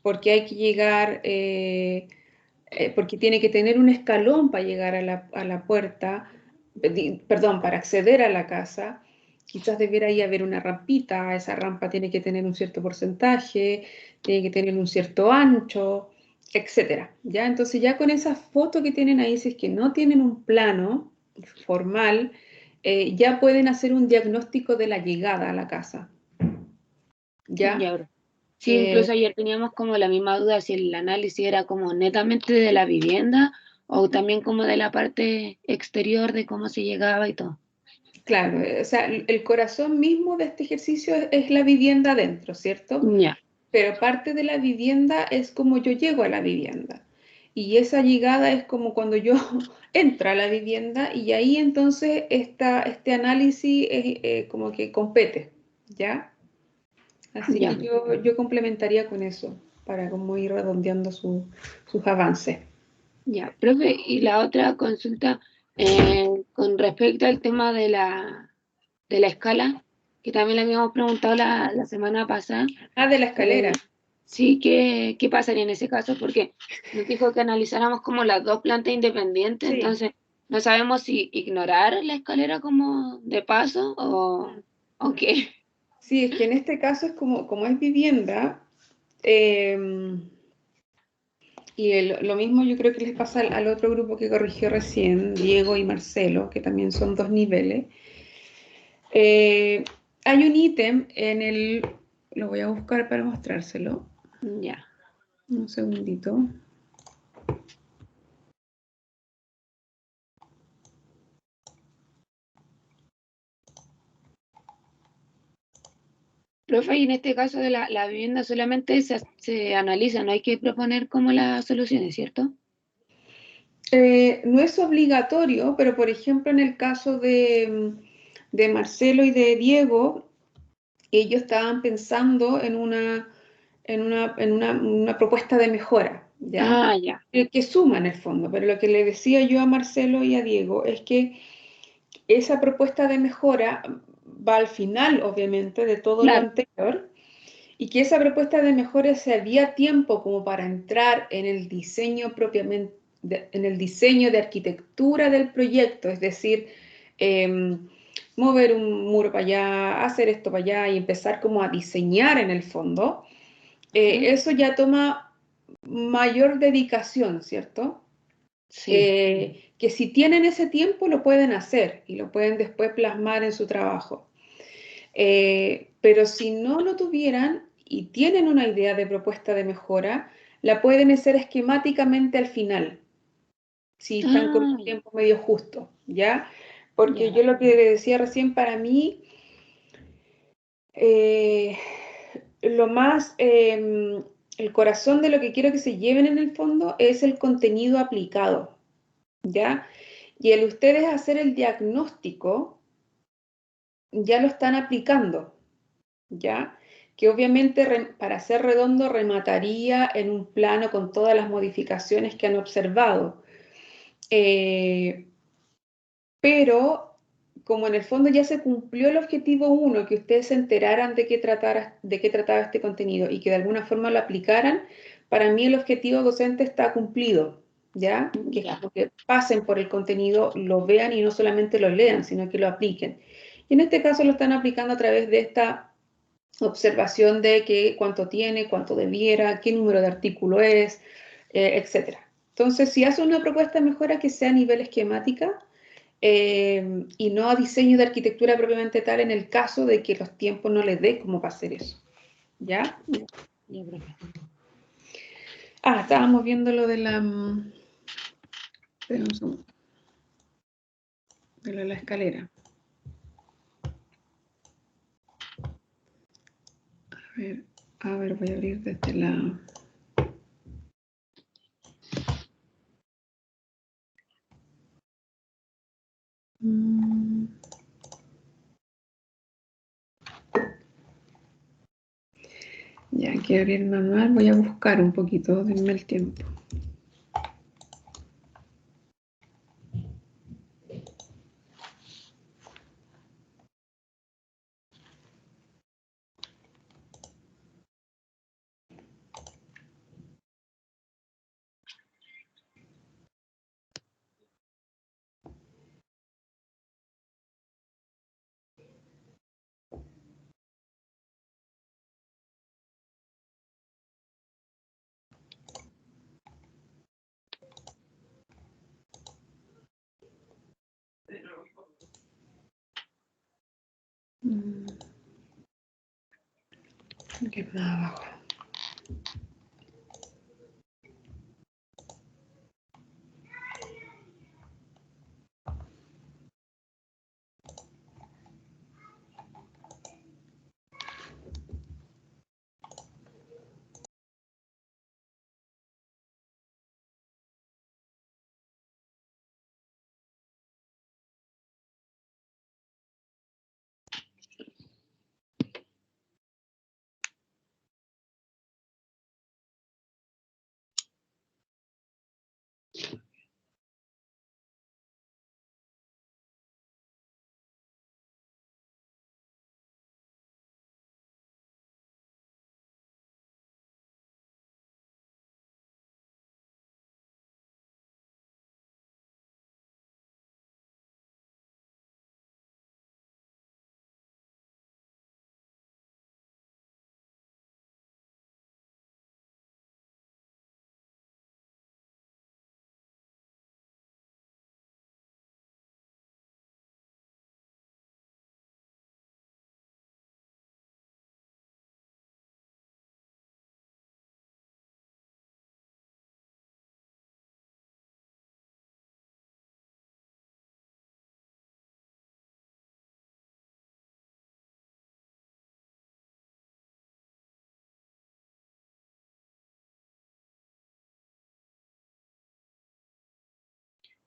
Speaker 2: porque hay que llegar, porque tiene que tener un escalón para llegar a la puerta, perdón, para acceder a la casa. Quizás debiera ahí haber una rampita, esa rampa tiene que tener un cierto porcentaje, tiene que tener un cierto ancho, etcétera. ¿Ya? Entonces ya con esa foto que tienen ahí, si es que no tienen un plano formal, ya pueden hacer un diagnóstico de la llegada a la casa. ¿Ya?
Speaker 4: ya, bro. Sí,
Speaker 2: Eh,
Speaker 4: incluso ayer teníamos como la misma duda si el análisis era como netamente de la vivienda o también como de la parte exterior de cómo se llegaba y todo.
Speaker 2: Claro, o sea, el corazón mismo de este ejercicio es la vivienda adentro, ¿cierto?
Speaker 4: Ya,
Speaker 2: Pero parte de la vivienda es como yo llego a la vivienda. Y esa llegada es como cuando yo entro a la vivienda y ahí entonces este análisis es, como que compete, ¿ya? Así que
Speaker 4: ya,
Speaker 2: yo complementaría con eso para como ir redondeando sus avances.
Speaker 4: ya. Profe, y la otra consulta con respecto al tema de la escala, que también le habíamos preguntado la semana pasada.
Speaker 2: Ah, de la escalera.
Speaker 4: Sí, ¿qué pasaría en ese caso? Porque nos dijo que analizáramos como las dos plantas independientes,
Speaker 2: Sí.
Speaker 4: entonces no sabemos si ignorar la escalera como de paso o qué.
Speaker 2: Sí, es que en este caso es como es vivienda, eh, y lo mismo yo creo que les pasa al otro grupo que corrigió recién, Diego y Marcelo, que también son dos niveles. Eh, Hay un ítem lo voy a buscar para mostrárselo,
Speaker 4: Ya.
Speaker 2: un segundito.
Speaker 4: Profe, y en este caso de la vivienda solamente se analiza, no hay que proponer como las soluciones, ¿cierto?
Speaker 2: No es obligatorio, pero por ejemplo en el caso de Marcelo y de Diego, ellos estaban pensando en una propuesta de mejora, ¿ya?
Speaker 4: Ah, ya.
Speaker 2: Que suma en el fondo, pero lo que le decía yo a Marcelo y a Diego es que esa propuesta de mejora va al final, obviamente, de todo lo
Speaker 4: Claro.
Speaker 2: anterior, y que esa propuesta de mejora se había tiempo como para entrar en el diseño propiamente, en el diseño de arquitectura del proyecto, es decir, mover un muro para allá, hacer esto para allá y empezar como a diseñar en el fondo. Eso ya toma mayor dedicación, ¿cierto?
Speaker 4: Sí.
Speaker 2: Que si tienen ese tiempo lo pueden hacer y lo pueden después plasmar en su trabajo. Pero si no lo tuvieran y tienen una idea de propuesta de mejora, la pueden hacer esquemáticamente al final, si están con
Speaker 4: Ah,
Speaker 2: un tiempo medio justo, ¿ya? Porque
Speaker 4: ya.
Speaker 2: yo lo que decía recién, para mí, eh, lo más, el corazón de lo que quiero que se lleven en el fondo es el contenido aplicado, ¿ya? Y el ustedes hacer el diagnóstico, ya lo están aplicando, ¿ya? Que obviamente para ser redondo remataría en un plano con todas las modificaciones que han observado. Pero como en el fondo ya se cumplió el objetivo 1, que ustedes se enteraran de qué trataba este contenido y que de alguna forma lo aplicaran, para mí el objetivo docente está cumplido, ¿ya? Que es
Speaker 4: Ya.
Speaker 2: como que pasen por el contenido, lo vean y no solamente lo lean, sino que lo apliquen. Y en este caso lo están aplicando a través de esta observación de que cuánto tiene, cuánto debiera, qué número de artículo es, etc. Entonces, si hace una propuesta de mejora que sea a nivel esquemática, y no a diseño de arquitectura propiamente tal en el caso de que los tiempos no les dé como para hacer eso. ¿Ya?
Speaker 4: Ya, profe.
Speaker 2: Estábamos viendo lo de la... espera un segundo. De lo de la escalera. A ver, voy a abrir desde la... Ya, hay que abrir el manual. Voy a buscar un poquito, denme el tiempo. Que más abajo.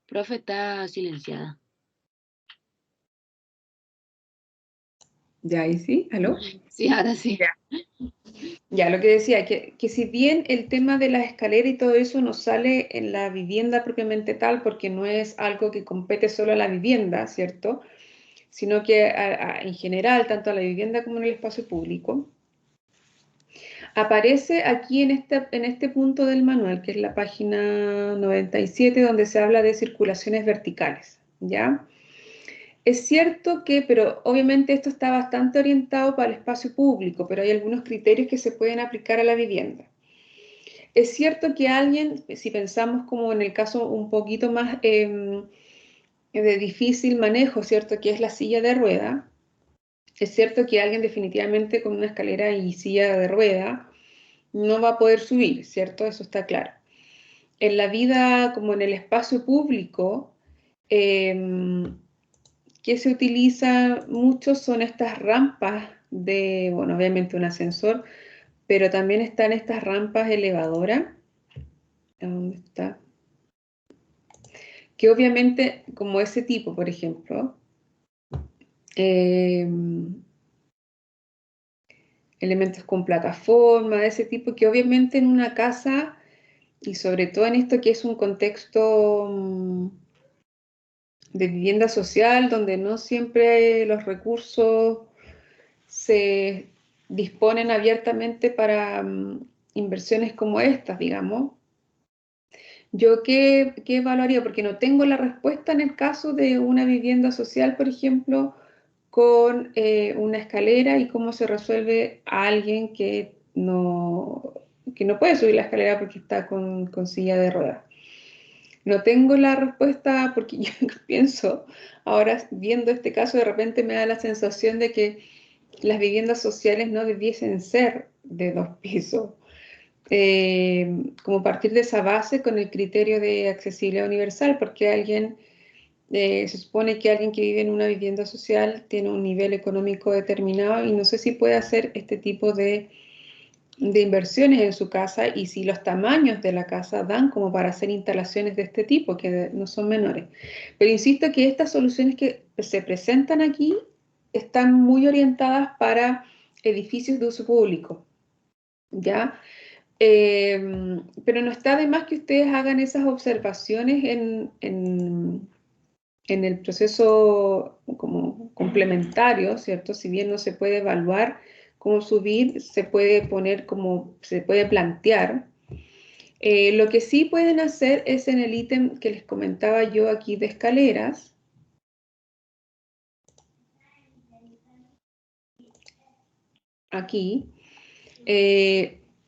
Speaker 4: Profe, está silenciada.
Speaker 2: Ya, ahí sí, ¿aló?
Speaker 4: Sí, ahora sí.
Speaker 2: Ya, lo que decía, que si bien el tema de la escalera y todo eso no sale en la vivienda propiamente tal, porque no es algo que compete solo a la vivienda, ¿cierto? Sino que en general, tanto a la vivienda como en el espacio público, aparece aquí en este punto del manual, que es la página 97, donde se habla de circulaciones verticales, ¿ya? Es cierto que, pero obviamente esto está bastante orientado para el espacio público, pero hay algunos criterios que se pueden aplicar a la vivienda. Es cierto que alguien, si pensamos como en el caso un poquito más de difícil manejo, ¿cierto? Que es la silla de rueda. Es cierto que alguien definitivamente con una escalera y silla de rueda no va a poder subir, ¿cierto? Eso está claro. En la vida, como en el espacio público, que se utiliza mucho son estas rampas de, bueno, obviamente un ascensor, pero también están estas rampas elevadoras. ¿Dónde está? Que obviamente, como ese tipo, por ejemplo, elementos con plataforma, de ese tipo, que obviamente en una casa, y sobre todo en esto que es un contexto de vivienda social, donde no siempre los recursos se disponen abiertamente para inversiones como estas, digamos. ¿Yo qué evaluaría? Porque no tengo la respuesta en el caso de una vivienda social, por ejemplo, con una escalera y cómo se resuelve a alguien que no puede subir la escalera porque está con silla de ruedas. No tengo la respuesta porque yo pienso, ahora viendo este caso, de repente me da la sensación de que las viviendas sociales no debiesen ser de 2 pisos. Como partir de esa base con el criterio de accesibilidad universal, porque se supone que alguien que vive en una vivienda social tiene un nivel económico determinado y no sé si puede hacer este tipo de inversiones en su casa y si los tamaños de la casa dan como para hacer instalaciones de este tipo, que no son menores. Pero insisto que estas soluciones que se presentan aquí están muy orientadas para edificios de uso público, ¿ya? Pero no está de más que ustedes hagan esas observaciones en el proceso como complementario, ¿cierto? Si bien no se puede evaluar cómo subir, se puede poner como, se puede plantear. Lo que sí pueden hacer es en el ítem que les comentaba yo aquí de escaleras. Aquí.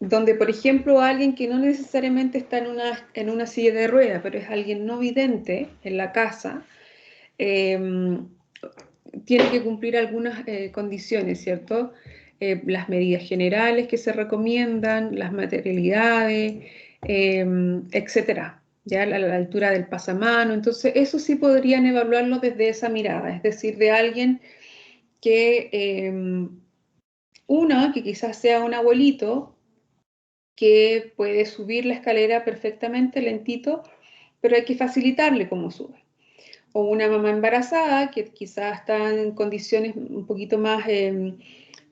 Speaker 2: Donde, por ejemplo, alguien que no necesariamente está en una silla de ruedas, pero es alguien no vidente en la casa, tiene que cumplir algunas condiciones, ¿cierto? Las medidas generales que se recomiendan, las materialidades, etcétera, ya la altura del pasamano. Entonces, eso sí podrían evaluarlo desde esa mirada, es decir, de alguien que, que quizás sea un abuelito, que puede subir la escalera perfectamente lentito, pero hay que facilitarle cómo sube. O una mamá embarazada que quizás está en condiciones un poquito más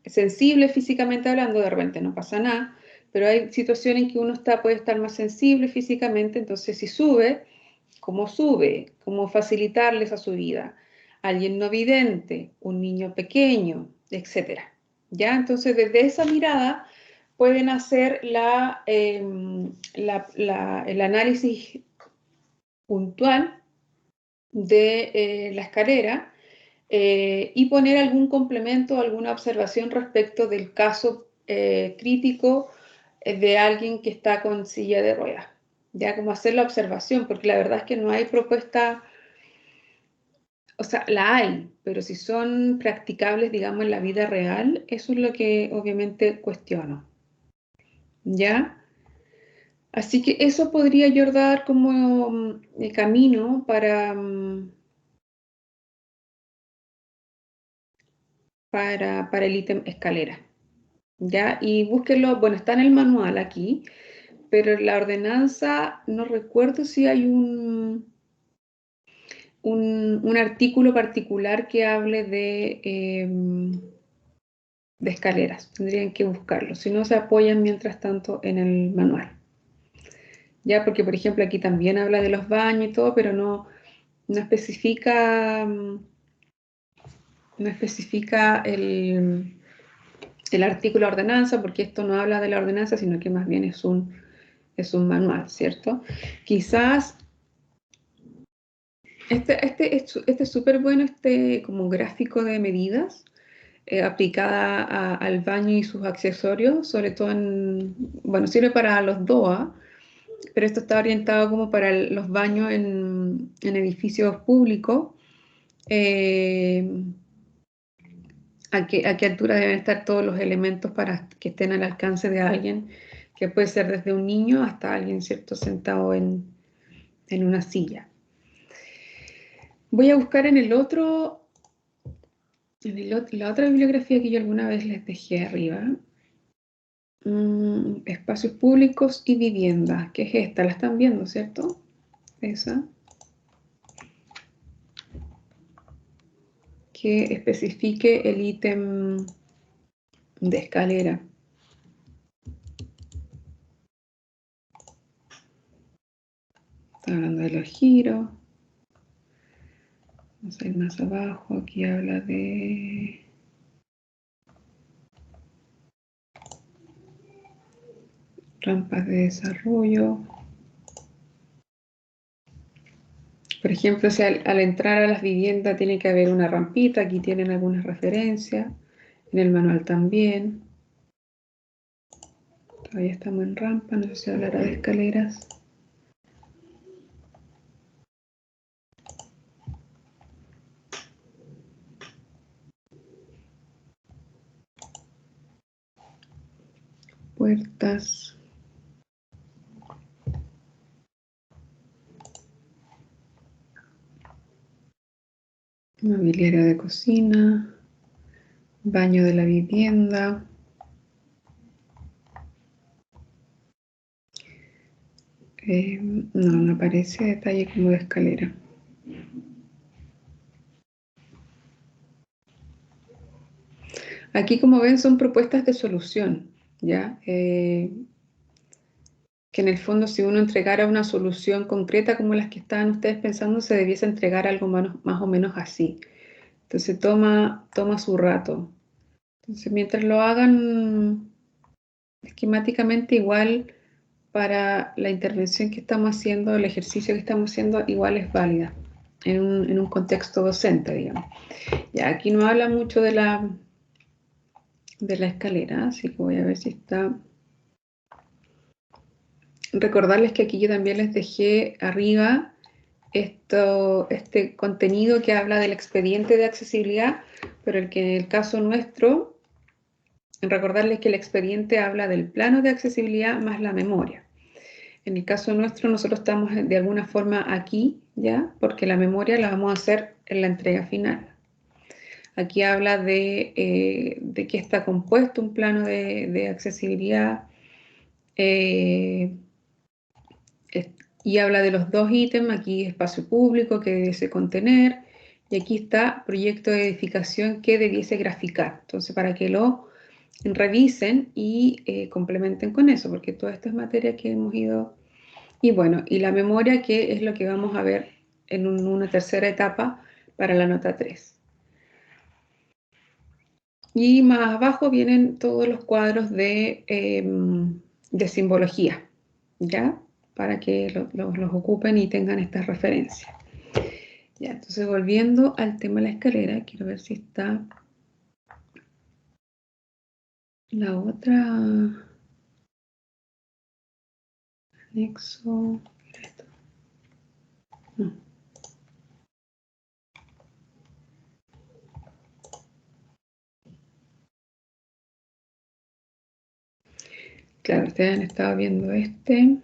Speaker 2: sensibles físicamente hablando, de repente no pasa nada, pero hay situaciones en que uno puede estar más sensible físicamente, entonces si sube, cómo facilitarle esa subida. Alguien no vidente, un niño pequeño, etc. ¿Ya? Entonces desde esa mirada pueden hacer el análisis puntual de la escalera y poner algún complemento, alguna observación respecto del caso crítico de alguien que está con silla de ruedas. Ya como hacer la observación, porque la verdad es que no hay propuesta, o sea, la hay, pero si son practicables, digamos, en la vida real, eso es lo que obviamente cuestiono. ¿Ya? Así que eso podría yo dar como el camino para el ítem escalera. ¿Ya? Y búsquenlo, bueno, está en el manual aquí, pero en la ordenanza no recuerdo si hay un artículo particular que hable de escaleras. Tendrían que buscarlo. Si no, se apoyan mientras tanto en el manual. Ya, porque por ejemplo aquí también habla de los baños y todo, pero no especifica, el artículo de ordenanza, porque esto no habla de la ordenanza, sino que más bien es un manual, ¿cierto? Quizás este es súper bueno, como gráfico de medidas aplicada al baño y sus accesorios, sobre todo bueno, sirve para los DOA, pero esto está orientado como para los baños en edificios públicos. A qué altura deben estar todos los elementos para que estén al alcance de alguien, que puede ser desde un niño hasta alguien, ¿cierto?, sentado en una silla. Voy a buscar en la otra bibliografía que yo alguna vez les dejé arriba. Espacios públicos y vivienda, que es esta, la están viendo, ¿cierto? Esa. Que especifique el ítem de escalera. Está hablando de los giros. Vamos a ir más abajo. Aquí habla de rampas de desarrollo. Por ejemplo, si al entrar a las viviendas tiene que haber una rampita. Aquí tienen algunas referencias. En el manual también. Todavía estamos en rampa. No sé si hablará de escaleras. Puertas. Mobiliario de cocina. Baño de la vivienda. No aparece detalle como de escalera. Aquí, como ven, son propuestas de solución, ¿ya? Que en el fondo, si uno entregara una solución concreta como las que estaban ustedes pensando, se debiese entregar algo más o menos así. Entonces toma su rato. Entonces, mientras lo hagan esquemáticamente, igual para la intervención que estamos haciendo, el ejercicio que estamos haciendo, igual es válida en un contexto docente, digamos. Ya, aquí no habla mucho de la escalera, así que voy a ver si está. Recordarles que aquí yo también les dejé arriba este contenido que habla del expediente de accesibilidad, pero el que en el caso nuestro, recordarles que el expediente habla del plano de accesibilidad más la memoria. En el caso nuestro, nosotros estamos de alguna forma aquí, ¿ya? Porque la memoria la vamos a hacer en la entrega final. Aquí habla de qué está compuesto un plano de accesibilidad, y habla de los dos ítems. Aquí espacio público que debiese contener, y aquí está proyecto de edificación que debiese graficar. Entonces, para que lo revisen y complementen con eso, porque toda esta es materia que hemos ido. Y bueno, y la memoria, que es lo que vamos a ver en una tercera etapa para la nota 3. Y más abajo vienen todos los cuadros de simbología, ¿ya? Para que los ocupen y tengan estas referencias. Ya, entonces volviendo al tema de la escalera, quiero ver si está la otra anexo. No. Claro, ustedes han estado viendo este.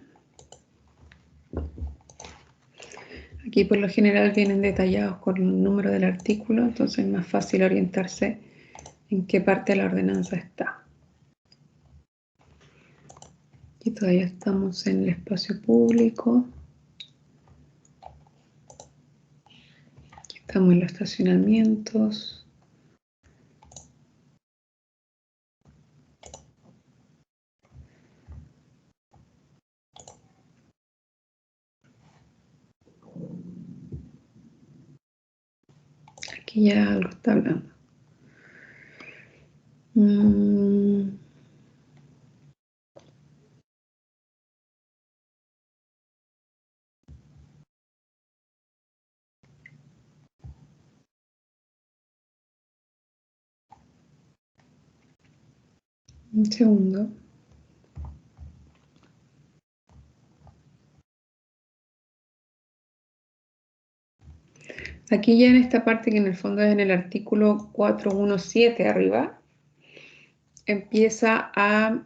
Speaker 2: Aquí por lo general vienen detallados con el número del artículo, entonces es más fácil orientarse en qué parte de la ordenanza está. Y todavía estamos en el espacio público. Estamos en los estacionamientos. Aquí ya algo está hablando. Un segundo. Aquí ya en esta parte, que en el fondo es en el artículo 417 arriba, empieza a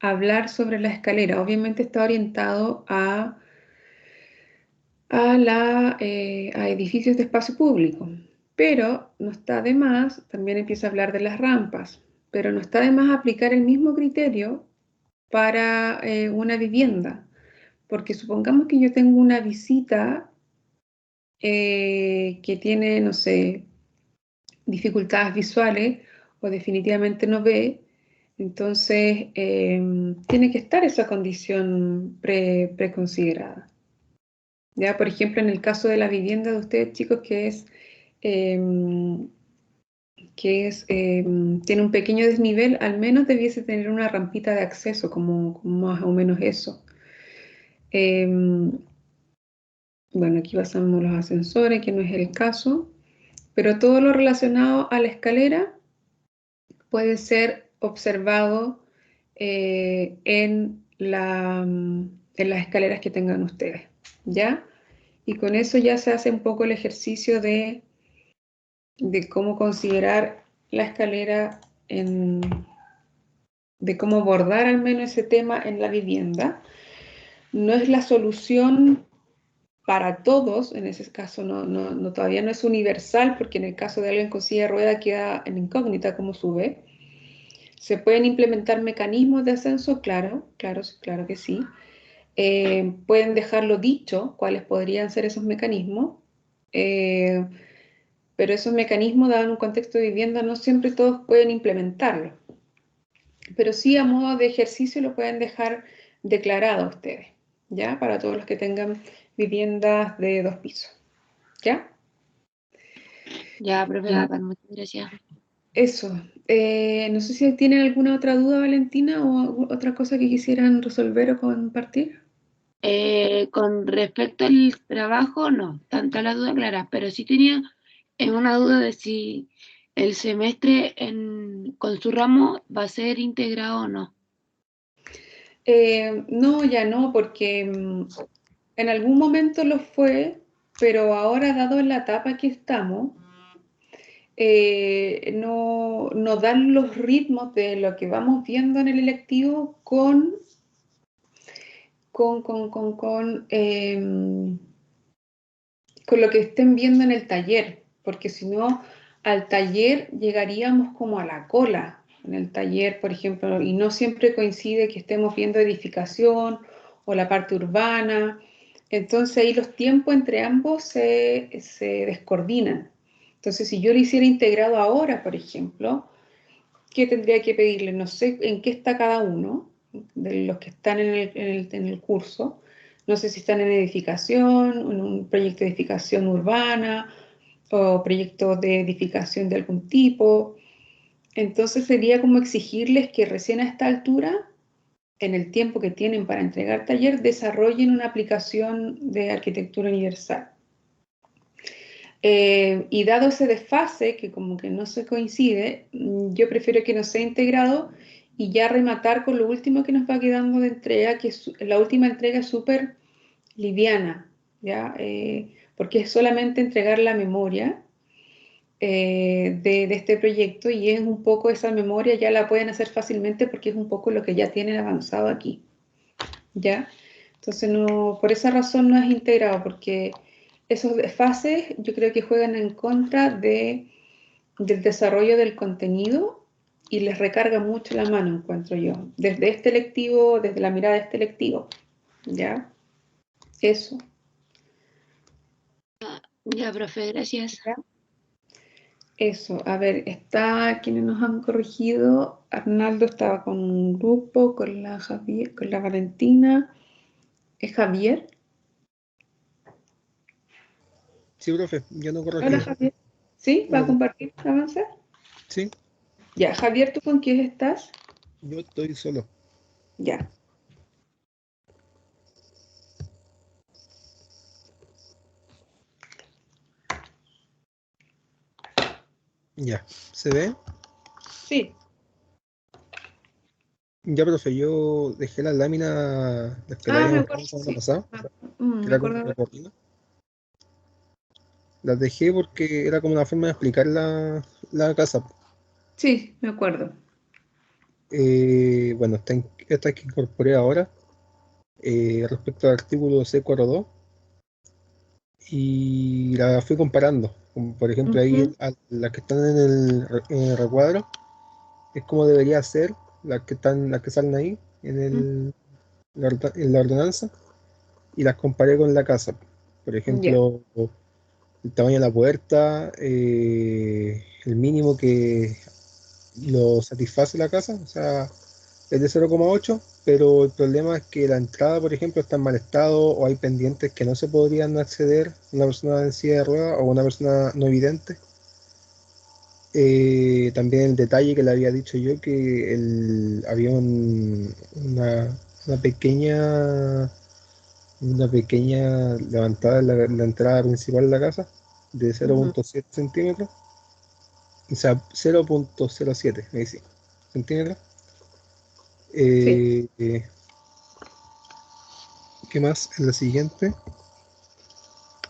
Speaker 2: hablar sobre la escalera. Obviamente está orientado a edificios de espacio público, pero no está de más, también empieza a hablar de las rampas, pero no está de más aplicar el mismo criterio para una vivienda, porque supongamos que yo tengo una visita que tiene, no sé, dificultades visuales o definitivamente no ve, entonces tiene que estar esa condición preconsiderada. Ya, por ejemplo, en el caso de la vivienda de ustedes, chicos, tiene un pequeño desnivel, al menos debiese tener una rampita de acceso, como más o menos eso. Bueno, aquí pasamos los ascensores, que no es el caso, pero todo lo relacionado a la escalera puede ser observado en las escaleras que tengan ustedes, ¿ya? Y con eso ya se hace un poco el ejercicio de cómo considerar la escalera, de cómo abordar al menos ese tema en la vivienda. No es la solución para todos, en ese caso todavía no es universal, porque en el caso de alguien con silla de rueda queda en incógnita cómo sube. ¿Se pueden implementar mecanismos de ascenso? Claro que sí. Pueden dejarlo dicho, cuáles podrían ser esos mecanismos, pero esos mecanismos, dado en un contexto de vivienda, no siempre todos pueden implementarlo. Pero sí, a modo de ejercicio, lo pueden dejar declarado a ustedes, ¿ya? Para todos los que tengan viviendas de 2 pisos, ¿ya?
Speaker 4: Ya, profe, bacán, muchas gracias.
Speaker 2: Eso. No sé si tienen alguna otra duda, Valentina, o otra cosa que quisieran resolver o compartir.
Speaker 4: Con respecto al trabajo, no, tanta la duda clara, pero sí tenía una duda de si el semestre con su ramo va a ser integrado o no.
Speaker 2: No, ya no, porque en algún momento lo fue, pero ahora, dado la etapa que estamos, no dan los ritmos de lo que vamos viendo en el electivo con lo que estén viendo en el taller, porque si no, al taller llegaríamos como a la cola en el taller, por ejemplo, y no siempre coincide que estemos viendo edificación o la parte urbana. Entonces ahí los tiempos entre ambos se descoordinan. Entonces, si yo lo hiciera integrado ahora, por ejemplo, ¿qué tendría que pedirle? No sé en qué está cada uno de los que están en el curso. No sé si están en edificación, en un proyecto de edificación urbana o proyecto de edificación de algún tipo. Entonces sería como exigirles que recién a esta altura, en el tiempo que tienen para entregar taller, desarrollen una aplicación de arquitectura universal. Y dado ese desfase, que como que no se coincide, yo prefiero que no sea integrado y ya rematar con lo último que nos va quedando de entrega, que la última entrega es súper liviana, ¿ya? Porque es solamente entregar la memoria de este proyecto, y es un poco esa memoria, ya la pueden hacer fácilmente porque es un poco lo que ya tienen avanzado aquí, ¿ya? Entonces, no, por esa razón no es integrado, porque esos desfases yo creo que juegan en contra del desarrollo del contenido y les recarga mucho la mano, encuentro yo, desde este lectivo, desde la mirada de este lectivo, ¿ya? Eso.
Speaker 4: Ya, profe, gracias.
Speaker 2: ¿Ya? Eso, a ver, está quienes nos han corregido. Arnaldo estaba con un grupo, con la Javier, con la Valentina. ¿Es Javier?
Speaker 5: Sí, profe, ya no
Speaker 2: Hola,
Speaker 5: corregido.
Speaker 2: Javier. ¿Sí? ¿Va a
Speaker 5: Hola,
Speaker 2: compartir avance?
Speaker 5: sí,
Speaker 2: Ya, Javier, ¿tú con quién estás?
Speaker 5: yo estoy solo.
Speaker 2: Ya.
Speaker 5: Ya, ¿se ve?
Speaker 2: Sí.
Speaker 5: Ya, profe, yo dejé las láminas, las que le
Speaker 2: Ah, me
Speaker 5: habíamos
Speaker 2: acuerdo,
Speaker 5: dejado la semana
Speaker 2: sí.
Speaker 5: pasada, que
Speaker 2: Me
Speaker 5: era como
Speaker 2: acuerdo.
Speaker 5: una cortina. Las dejé porque era como una forma de explicar la casa.
Speaker 2: Sí, me acuerdo.
Speaker 5: Bueno, esta que incorporé ahora, respecto al artículo C42, y la fui comparando. Como por ejemplo, ahí
Speaker 2: Ujú,
Speaker 5: las que están en el recuadro, es como debería ser las que salen ahí
Speaker 2: ujú.
Speaker 5: en la ordenanza, y las comparé con la casa. Por
Speaker 2: Ya.
Speaker 5: ejemplo, el tamaño de la puerta, el mínimo que lo satisface la casa, o sea, es de 0,8, pero el problema es que la entrada, por ejemplo, está en mal estado o hay pendientes que no se podrían acceder una persona en silla de ruedas o una persona no evidente. También el detalle que le había dicho yo, que había una pequeña una pequeña levantada en la entrada principal de la casa de
Speaker 2: Ujú.
Speaker 5: 0,7 centímetros, o sea, 0,07 me dice, centímetros.
Speaker 2: Sí.
Speaker 5: Eh, eh, ¿Qué más? En la siguiente,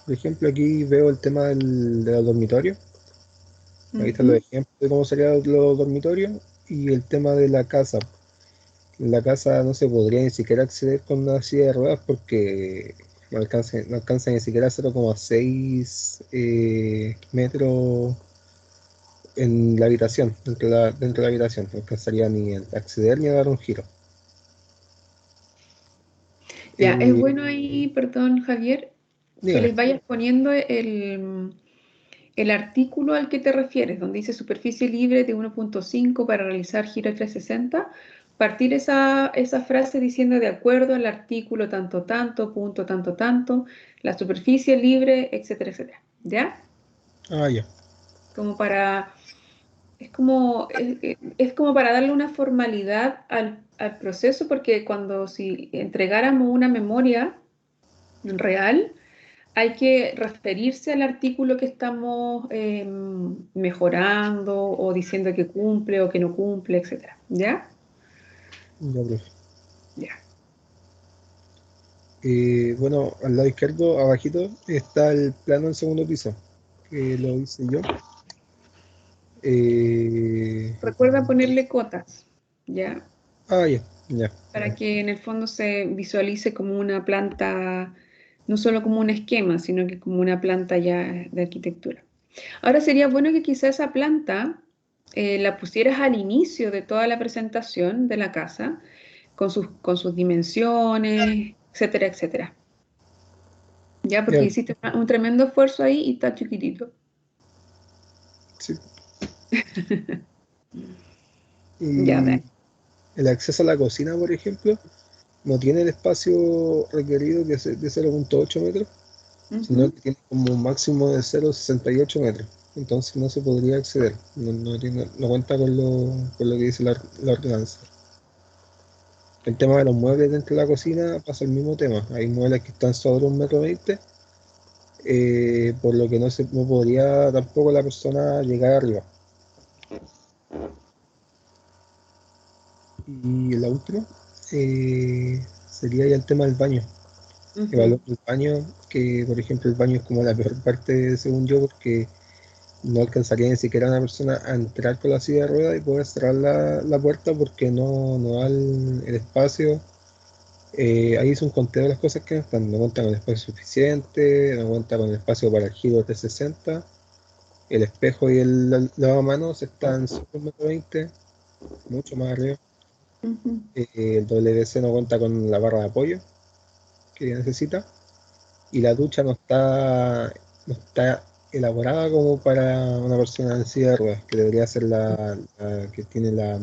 Speaker 5: por ejemplo, aquí veo el tema de los dormitorios. Ahí están los
Speaker 2: Ujú.
Speaker 5: ejemplos de cómo serían los dormitorios y el tema de la casa. En la casa no se podría ni siquiera acceder con una silla de ruedas porque no alcanza ni siquiera 0,6 metros en la habitación, dentro de la habitación. No alcanzaría ni a acceder ni a dar un giro.
Speaker 2: Ya, es
Speaker 5: Eh,
Speaker 2: bueno ahí, perdón, Javier, que
Speaker 5: Dígame.
Speaker 2: les vayas poniendo el artículo al que te refieres, donde dice superficie libre de 1.5 para realizar giro 360. Partir esa frase diciendo de acuerdo al artículo tanto, tanto, punto, tanto, tanto, la superficie libre, etcétera, etcétera. ¿Ya?
Speaker 5: Ah, ya.
Speaker 2: Como para es como para darle una formalidad al proceso, porque cuando si entregáramos una memoria real, hay que referirse al artículo que estamos mejorando o diciendo que cumple o que no cumple, etcétera. ¿Ya?
Speaker 5: Ya, profe.
Speaker 2: Ya.
Speaker 5: Bueno, al lado izquierdo, abajito, está el plano en segundo piso, que lo hice yo. Eh,
Speaker 2: Recuerda ponerle cotas, ¿ya?
Speaker 5: ya, ya.
Speaker 2: Para que en el fondo se visualice como una planta, no solo como un esquema, sino que como una planta ya de arquitectura. Ahora sería bueno que quizá esa planta la pusieras al inicio de toda la presentación de la casa, con sus dimensiones, etcétera, etcétera. Ya, porque
Speaker 5: Ya,
Speaker 2: hiciste un tremendo esfuerzo ahí y está chiquitito.
Speaker 5: sí.
Speaker 2: Ya,
Speaker 5: Y
Speaker 2: ven.
Speaker 5: el acceso a la cocina, por ejemplo, no tiene el espacio requerido que es de 0,8 metros, sino
Speaker 2: Ujú.
Speaker 5: que tiene como un máximo de 0,68 metros. Entonces no se podría acceder, no cuenta con lo que dice la ordenanza. El tema de los muebles dentro de la cocina pasa el mismo tema. Hay muebles que están sobre 1,20 m, por lo que no podría tampoco la persona llegar arriba. Y la última sería ya el tema del baño. Evaluar
Speaker 2: Ujú.
Speaker 5: el baño, que por ejemplo el baño es como la peor parte según yo, porque no alcanzaría ni siquiera una persona a entrar con la silla de ruedas y poder cerrar la puerta porque no da el espacio. Ahí hice un conteo de las cosas que no están. No cuenta con el espacio suficiente, no cuenta con el espacio para el giro 360. El espejo y el lavamanos están sobre 1,20 m, mucho más arriba.
Speaker 2: Ujú.
Speaker 5: El WC no cuenta con la barra de apoyo que necesita. Y la ducha no está no está elaborada como para una persona en silla de ruedas, que debería ser la que tiene la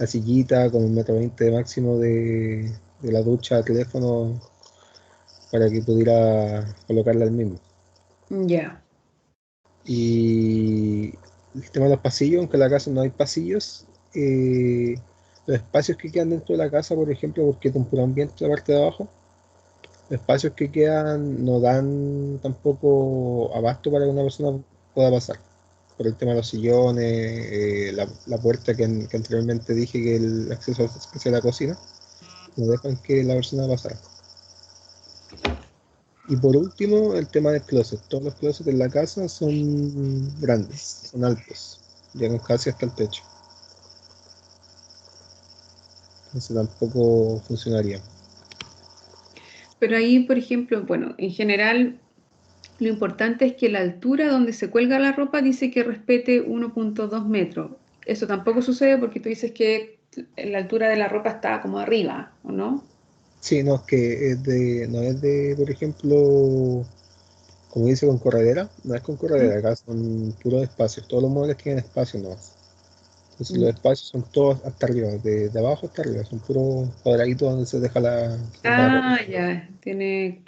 Speaker 5: sillita con 1,20 m de máximo de la ducha, teléfono, para que pudiera colocarla al mismo.
Speaker 2: Ya.
Speaker 5: Y el tema de los pasillos, aunque en la casa no hay pasillos, los espacios que quedan dentro de la casa, por ejemplo, porque es un puro ambiente la parte de abajo, los espacios que quedan no dan tampoco abasto para que una persona pueda pasar. Por el tema de los sillones, la puerta que anteriormente dije que el acceso hacia la cocina, no dejan que la persona pasara. Y por último, el tema del closet. Todos los closets en la casa son grandes, son altos, llegan casi hasta el techo. Entonces tampoco funcionaría.
Speaker 2: Pero ahí, por ejemplo, bueno, en general lo importante es que la altura donde se cuelga la ropa dice que respete 1,2 metros. Eso tampoco sucede porque tú dices que la altura de la ropa está como arriba, ¿o no?
Speaker 5: Sí, no, es que no es de, por ejemplo, como dice con corredera, no es con
Speaker 2: ¿Mm?
Speaker 5: corredera, acá son puros espacios, todos los muebles tienen espacio nomás. Entonces los
Speaker 2: Mm.
Speaker 5: espacios son todos hasta arriba, de abajo hasta arriba, son puros cuadraditos donde se deja la ropa.
Speaker 2: Ah, ya, tiene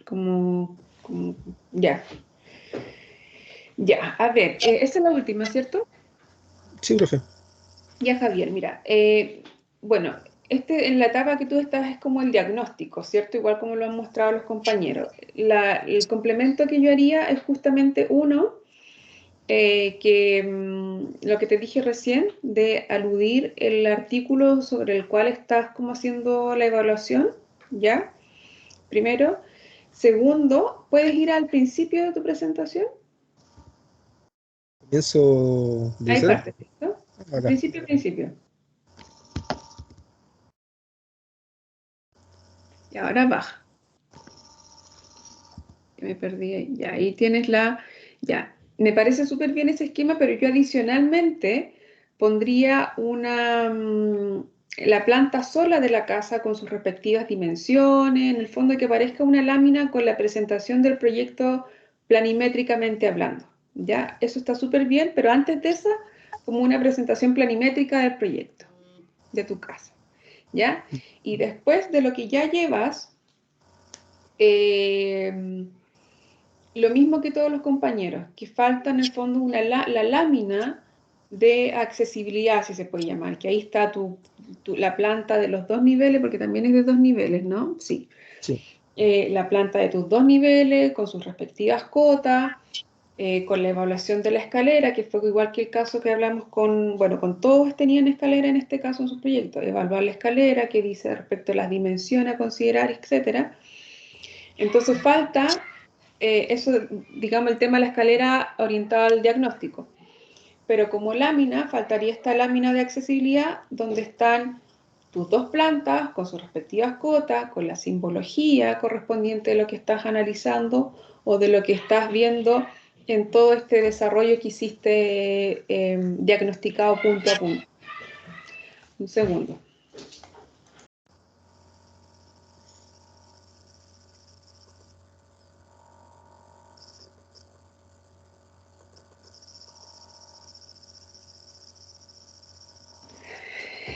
Speaker 2: ya, ya. A ver, esa es la última, ¿cierto?
Speaker 5: Sí, profe.
Speaker 2: Ya, Javier, mira, bueno, en la etapa que tú estás es como el diagnóstico, ¿cierto? Igual como lo han mostrado los compañeros. El complemento que yo haría es justamente uno, lo que te dije recién, de aludir el artículo sobre el cual estás como haciendo la evaluación, ¿ya? Primero. Segundo, ¿puedes ir al principio de tu presentación?
Speaker 5: Comienzo de
Speaker 2: Ahí
Speaker 5: cero,
Speaker 2: parte, ¿cierto?
Speaker 5: acá.
Speaker 2: Principio, principio. Y ahora baja. Que me perdí ahí. Ya, ahí tienes ya. Me parece súper bien ese esquema, pero yo adicionalmente pondría la planta sola de la casa con sus respectivas dimensiones, en el fondo que parezca una lámina con la presentación del proyecto planimétricamente hablando. Ya, eso está súper bien, pero antes de esa, como una presentación planimétrica del proyecto, de tu casa. ¿Ya? Y después de lo que ya llevas, lo mismo que todos los compañeros, que falta en el fondo la lámina de accesibilidad, si se puede llamar, que ahí está la planta de los 2 niveles, porque también es de 2 niveles, ¿no? Sí.
Speaker 5: Sí,
Speaker 2: La planta de tus 2 niveles, con sus respectivas cotas, con la evaluación de la escalera, que fue igual que el caso que hablamos con todos tenían escalera en este caso en sus proyectos, evaluar la escalera, qué dice respecto a las dimensiones a considerar, etcétera. Entonces falta eso, digamos, el tema de la escalera orientada al diagnóstico. Pero como lámina, faltaría esta lámina de accesibilidad donde están tus 2 plantas con sus respectivas cotas, con la simbología correspondiente de lo que estás analizando o de lo que estás viendo en todo este desarrollo que hiciste diagnosticado punto a punto. Un segundo.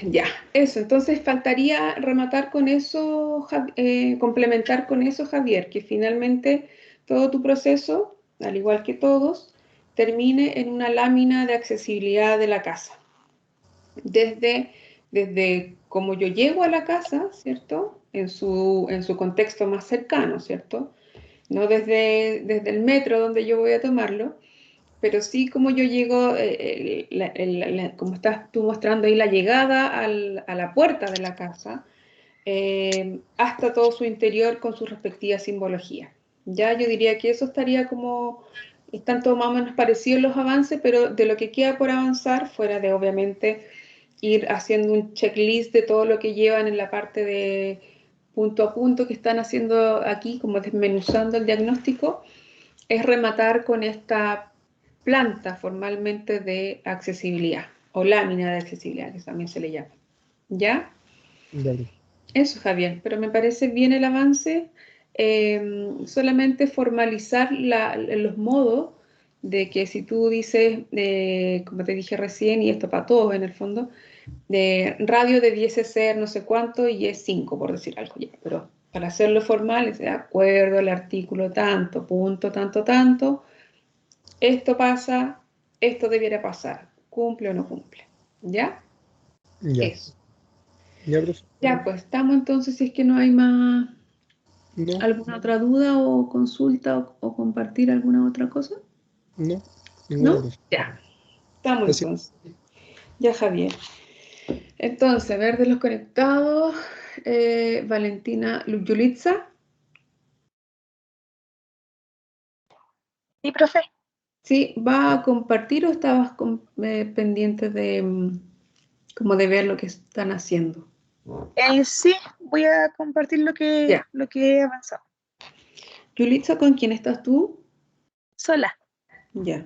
Speaker 2: Ya, eso. Entonces faltaría rematar con eso, complementar con eso, Javier, que finalmente todo tu proceso, al igual que todos, termine en una lámina de accesibilidad de la casa. Desde cómo yo llego a la casa, ¿cierto? En su contexto más cercano, ¿cierto? No desde el metro donde yo voy a tomarlo, pero sí como yo llego, como estás tú mostrando ahí la llegada a la puerta de la casa, hasta todo su interior con su respectiva simbología. Ya yo diría que eso estaría como, están todos más o menos parecidos los avances, pero de lo que queda por avanzar, fuera de obviamente ir haciendo un checklist de todo lo que llevan en la parte de punto a punto que están haciendo aquí, como desmenuzando el diagnóstico, es rematar con esta planta formalmente de accesibilidad o lámina de accesibilidad, que también se le llama. ¿Ya?
Speaker 5: dale.
Speaker 2: Eso, Javier, pero me parece bien el avance. solamente formalizar los modos de que si tú dices, como te dije recién, y esto para todos en el fondo, de radio debiese ser no sé cuánto y es 5, por decir algo ya, pero para hacerlo formal es de acuerdo al artículo tanto, punto, tanto, tanto, esto pasa, esto debiera pasar, cumple o no cumple, ¿ya?
Speaker 5: Ya.
Speaker 2: Eso.
Speaker 5: Ya, profe.
Speaker 2: Ya, pues estamos entonces, si es que no hay más,
Speaker 5: No,
Speaker 2: alguna otra duda o consulta o compartir alguna otra cosa,
Speaker 5: no, ninguna,
Speaker 2: ¿no?
Speaker 5: profe.
Speaker 2: Ya, estamos
Speaker 5: Gracias.
Speaker 2: entonces. Ya, Javier. Entonces, a ver de los conectados, Valentina Yulitza.
Speaker 6: Sí, profe.
Speaker 2: Sí, ¿va a compartir o estabas pendiente de como de ver lo que están haciendo?
Speaker 6: Sí, voy a compartir
Speaker 2: Ya.
Speaker 6: lo que he avanzado.
Speaker 2: Yulitza, ¿con quién estás tú?
Speaker 6: Sola.
Speaker 2: Ya.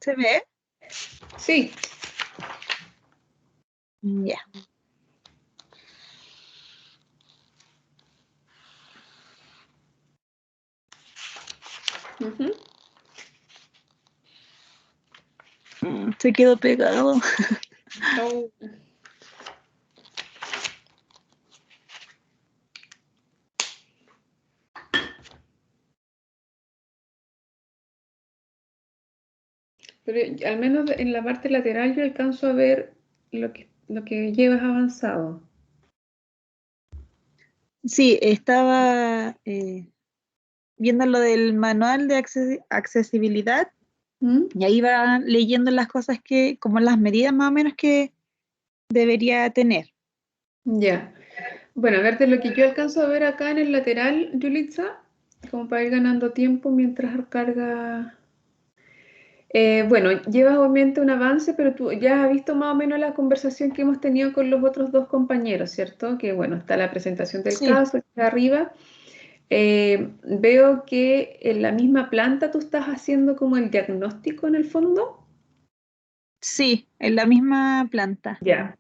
Speaker 6: ¿Se ve?
Speaker 2: Sí.
Speaker 6: Ya.
Speaker 2: Ujú.
Speaker 6: Se quedó pegado.
Speaker 2: Oh. Pero al menos en la parte lateral yo alcanzo a ver lo que llevas avanzado.
Speaker 6: Sí, estaba viendo lo del manual de accesibilidad
Speaker 2: ¿Mm?
Speaker 6: y ahí va leyendo las cosas que, como las medidas más o menos que debería tener.
Speaker 2: Ya. Bueno, a ver, de lo que yo alcanzo a ver acá en el lateral, Yulitza, como para ir ganando tiempo mientras carga. Bueno, llevas obviamente un avance, pero tú ya has visto más o menos la conversación que hemos tenido con los otros dos compañeros, ¿cierto? Que bueno, está la presentación del
Speaker 6: Sí,
Speaker 2: caso, está arriba. Veo que en la misma planta tú estás haciendo como el diagnóstico en el fondo.
Speaker 6: sí, en la misma planta.
Speaker 2: Ya.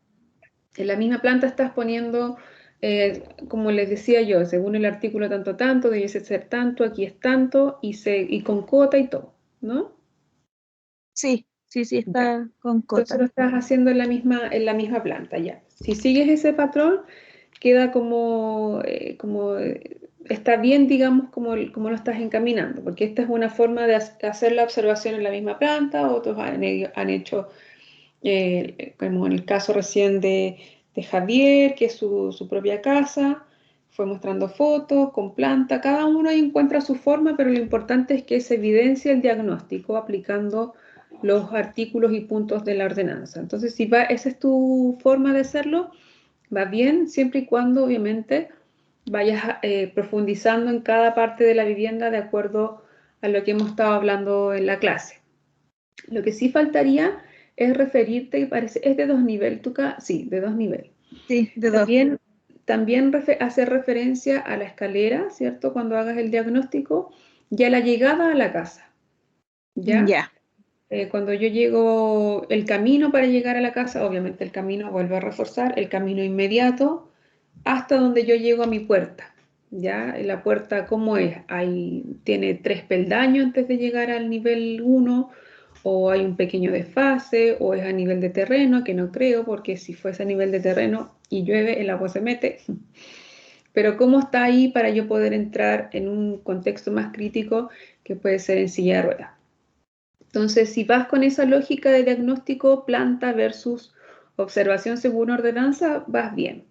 Speaker 2: En la misma planta estás poniendo, como les decía yo, según el artículo tanto tanto, debiese ser tanto, aquí es tanto, y con cota y todo, ¿no?
Speaker 6: Sí, sí, sí,
Speaker 2: Ya.
Speaker 6: está con
Speaker 2: Entonces
Speaker 6: cota.
Speaker 2: lo estás haciendo en la misma planta, ya. Si sigues ese patrón, queda está bien, digamos, como lo estás encaminando, porque esta es una forma de hacer la observación en la misma planta, otros han hecho, como en el caso recién de Javier, que es su propia casa, fue mostrando fotos con planta, cada uno ahí encuentra su forma, pero lo importante es que se evidencia el diagnóstico aplicando los artículos y puntos de la ordenanza. Entonces, si esa es tu forma de hacerlo, va bien, siempre y cuando obviamente vayas profundizando en cada parte de la vivienda de acuerdo a lo que hemos estado hablando en la clase. Lo que sí faltaría es referirte, y parece, es de dos niveles, sí, de dos niveles.
Speaker 6: Sí, de dos.
Speaker 2: También hacer referencia a la escalera, ¿cierto? Cuando hagas el diagnóstico y a la llegada a la casa, ¿ya?
Speaker 6: Ya,
Speaker 2: Cuando yo llego, el camino para llegar a la casa, obviamente el camino, vuelvo a reforzar, el camino inmediato hasta donde yo llego a mi puerta, ¿ya? La puerta, ¿cómo es? Tiene 3 peldaños antes de llegar al nivel 1, o hay un pequeño desfase, o es a nivel de terreno, que no creo, porque si fuese a nivel de terreno y llueve, el agua se mete. Pero ¿cómo está ahí para yo poder entrar en un contexto más crítico que puede ser en silla de ruedas? Entonces, si vas con esa lógica de diagnóstico planta versus observación según ordenanza, vas bien.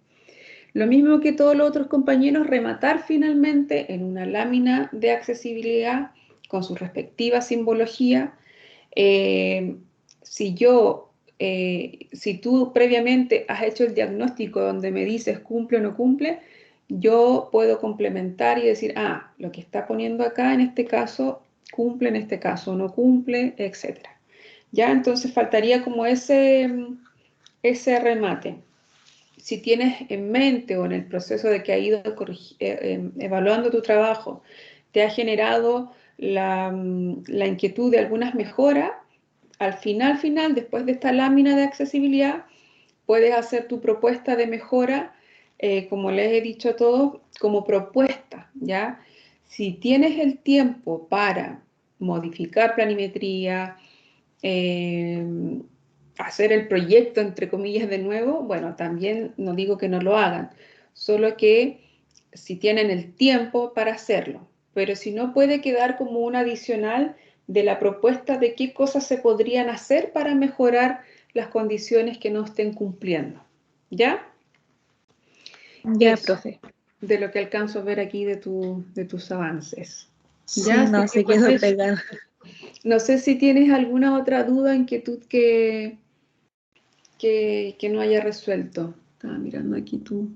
Speaker 2: Lo mismo que todos los otros compañeros, rematar finalmente en una lámina de accesibilidad con su respectiva simbología. Si si tú previamente has hecho el diagnóstico donde me dices cumple o no cumple, yo puedo complementar y decir, ah, lo que está poniendo acá en este caso cumple, en este caso no cumple, etc. Ya, entonces faltaría como ese remate. Si tienes en mente o en el proceso de que ha ido evaluando tu trabajo, te ha generado la inquietud de algunas mejoras, al final, después de esta lámina de accesibilidad, puedes hacer tu propuesta de mejora, como les he dicho a todos, como propuesta, ¿ya? Si tienes el tiempo para modificar planimetría, hacer el proyecto, entre comillas, de nuevo, bueno, también no digo que no lo hagan, solo que si tienen el tiempo para hacerlo, pero si no puede quedar como un adicional de la propuesta de qué cosas se podrían hacer para mejorar las condiciones que no estén cumpliendo, ¿ya?
Speaker 6: Ya,
Speaker 2: Eso,
Speaker 6: profe.
Speaker 2: de lo que alcanzo a ver aquí de tus avances.
Speaker 6: Sí,
Speaker 2: ¿Ya?
Speaker 6: no,
Speaker 2: Así
Speaker 6: se
Speaker 2: que,
Speaker 6: quedó
Speaker 2: bueno,
Speaker 6: pegado.
Speaker 2: no sé si tienes alguna otra duda, inquietud que no haya resuelto. Estaba mirando aquí tú.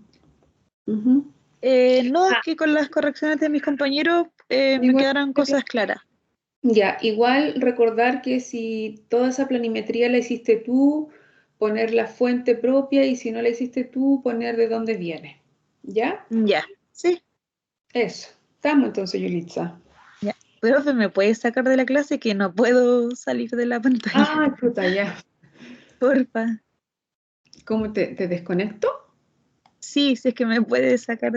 Speaker 2: Ujú.
Speaker 6: No, es que con las correcciones de mis compañeros me
Speaker 2: Igual,
Speaker 6: quedaron cosas claras.
Speaker 2: ya, igual recordar que si toda esa planimetría la hiciste tú, poner la fuente propia y si no la hiciste tú, poner de dónde viene. ¿Ya?
Speaker 6: Ya, sí,
Speaker 2: Eso. Estamos entonces, Yulitza.
Speaker 6: ya. Profe, ¿me puedes sacar de la clase que no puedo salir de la pantalla?
Speaker 2: Ah, chuta, ya.
Speaker 6: Porfa.
Speaker 2: ¿Cómo te desconecto?
Speaker 6: Sí, si es que me puedes sacar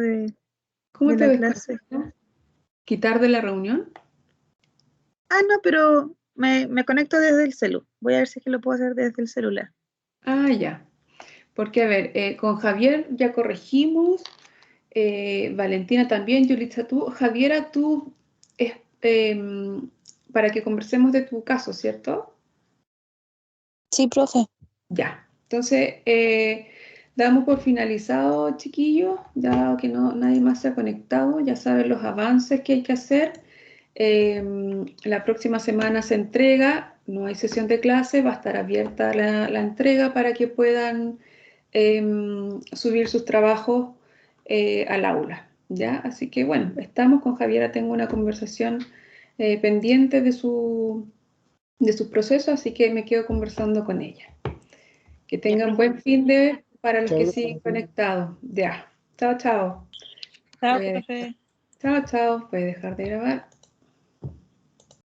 Speaker 2: ¿Cómo
Speaker 6: de
Speaker 2: te
Speaker 6: la clase.
Speaker 2: desconecto? ¿Quitar de la reunión?
Speaker 6: Ah, no, pero me conecto desde el celu. Voy a ver si es que lo puedo hacer desde el celular.
Speaker 2: Ah, ya. Porque, a ver, con Javier ya corregimos, Valentina también, Yulitza tú. Javiera, tú, para que conversemos de tu caso, ¿cierto?
Speaker 7: Sí, profe.
Speaker 2: Ya. Entonces, damos por finalizado, chiquillos, ya que nadie más se ha conectado, ya saben los avances que hay que hacer. La próxima semana se entrega, no hay sesión de clase, va a estar abierta la entrega para que puedan subir sus trabajos al aula, ¿ya? Así que bueno, estamos con Javiera, tengo una conversación pendiente de sus procesos, así que me quedo conversando con ella. Que tengan buen fin de para los
Speaker 5: Chao,
Speaker 2: que
Speaker 5: profe.
Speaker 2: siguen conectados. Ya. Chao, chao.
Speaker 6: Chao,
Speaker 2: Puede-
Speaker 6: profe.
Speaker 2: Chao, chao. Puede dejar de grabar.